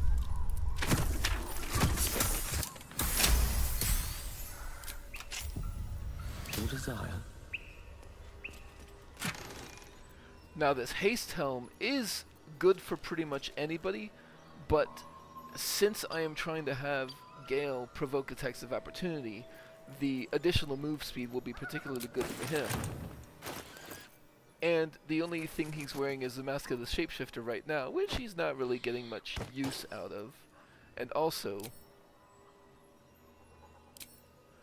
Your desire. Now this haste helm is good for pretty much anybody, but since I am trying to have Gale provoke attacks of opportunity, the additional move speed will be particularly good for him. And the only thing he's wearing is the Mask of the Shapeshifter right now, which he's not really getting much use out of. And also,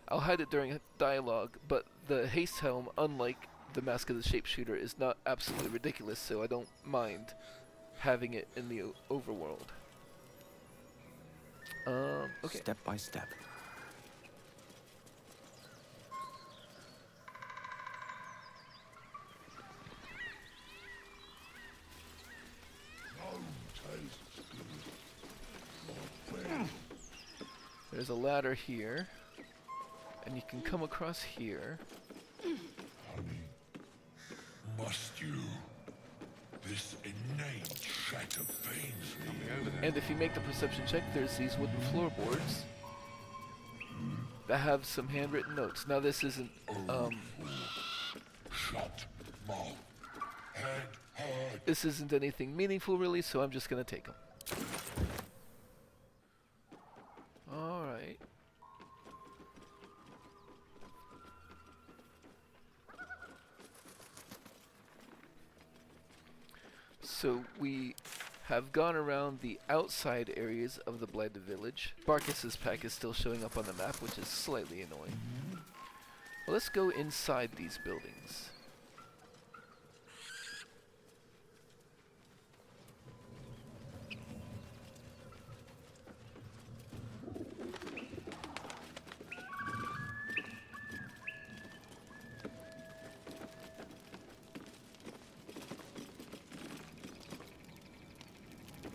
I'll hide it during dialogue, but the haste helm, unlike the Mask of the Sharpshooter, is not absolutely ridiculous, so I don't mind having it in the overworld. Okay. Step by step. There's a ladder here, and you can come across here. Must you? This innate shatter pains me. And if you make the perception check, there's these wooden floorboards that have some handwritten notes. Now this isn't, Shut mouth. Head hard. this isn't anything meaningful really, so I'm just gonna take them. Alright. So we have gone around the outside areas of the Blighted Village. Barkis's pack is still showing up on the map, which is slightly annoying. Well, let's go inside these buildings.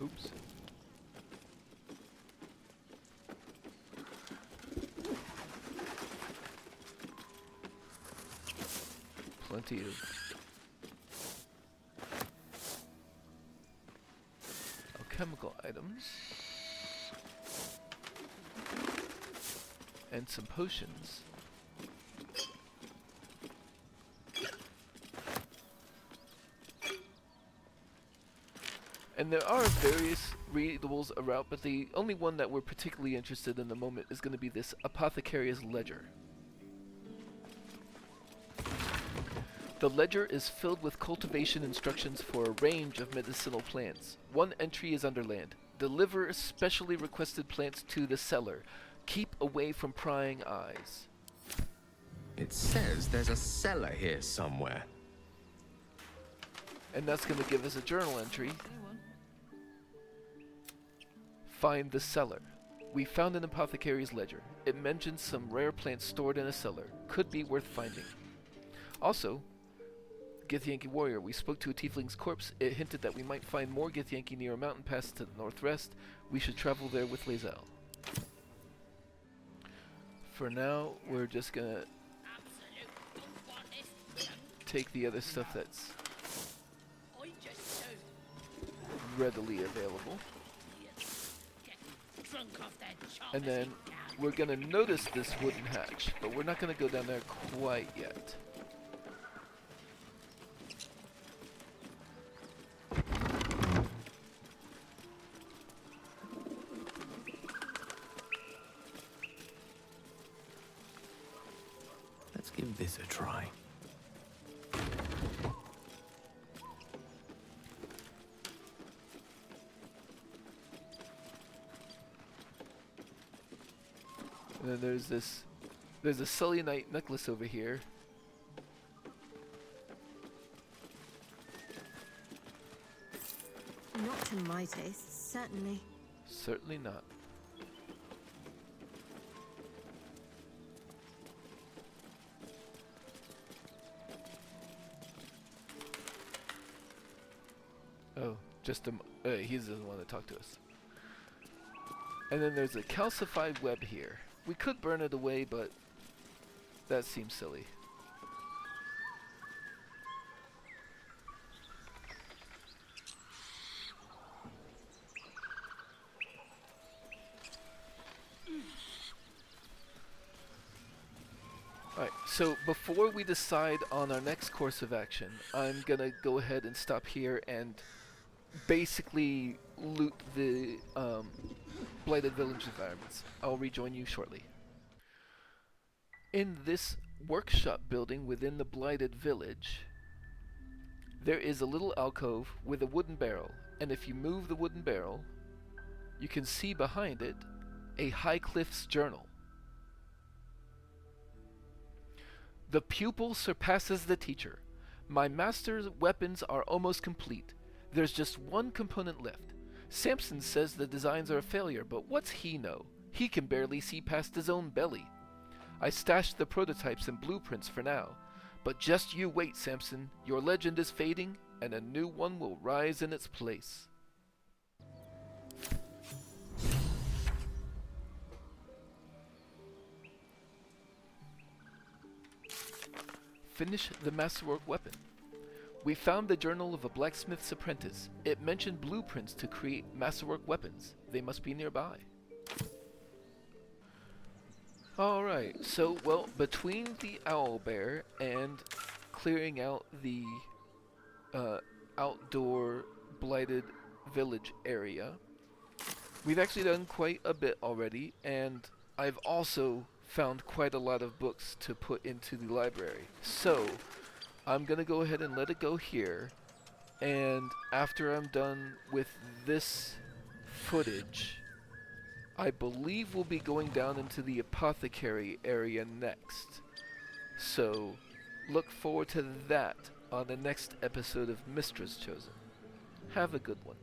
Oops. Plenty of alchemical items and some potions. And there are various readables around, but the only one that we're particularly interested in the moment is going to be this Apothecary's Ledger. The ledger is filled with cultivation instructions for a range of medicinal plants. One entry is underland. Deliver specially requested plants to the cellar. Keep away from prying eyes. It says there's a cellar here somewhere. And that's going to give us a journal entry. Find the cellar. We found an apothecary's ledger. It mentions some rare plants stored in a cellar. Could be worth finding. Also, Githyanki warrior. We spoke to a tiefling's corpse. It hinted that we might find more Githyanki near a mountain pass to the northwest. We should travel there with Lae'zel. For now, we're just gonna take the other stuff that's readily available. And then we're gonna notice this wooden hatch, but we're not gonna go down there quite yet. Let's give this a try. And then there's a Selûne necklace over here. Not to my taste, certainly. Certainly not. Oh, just he doesn't want to talk to us. And then there's a calcified web here. We could burn it away, but that seems silly. Alright, so before we decide on our next course of action, I'm gonna go ahead and stop here and basically loot the Blighted Village environments. I'll rejoin you shortly. In this workshop building within the Blighted Village, there is a little alcove with a wooden barrel, and if you move the wooden barrel, you can see behind it a Highcliff's journal. The pupil surpasses the teacher. My master's weapons are almost complete. There's just one component left. Samson says the designs are a failure, but what's he know? He can barely see past his own belly. I stashed the prototypes and blueprints for now. But just you wait, Samson. Your legend is fading, and a new one will rise in its place. finish the masterwork weapon. We found the journal of a blacksmith's apprentice. It mentioned blueprints to create masterwork weapons. They must be nearby. Alright, so, well, between the Owlbear and clearing out the outdoor Blighted Village area, we've actually done quite a bit already, and I've also found quite a lot of books to put into the library. So, I'm gonna go ahead and let it go here, and after I'm done with this footage, I believe we'll be going down into the Apothecary area next. So, look forward to that on the next episode of Mystra's Chosen. Have a good one.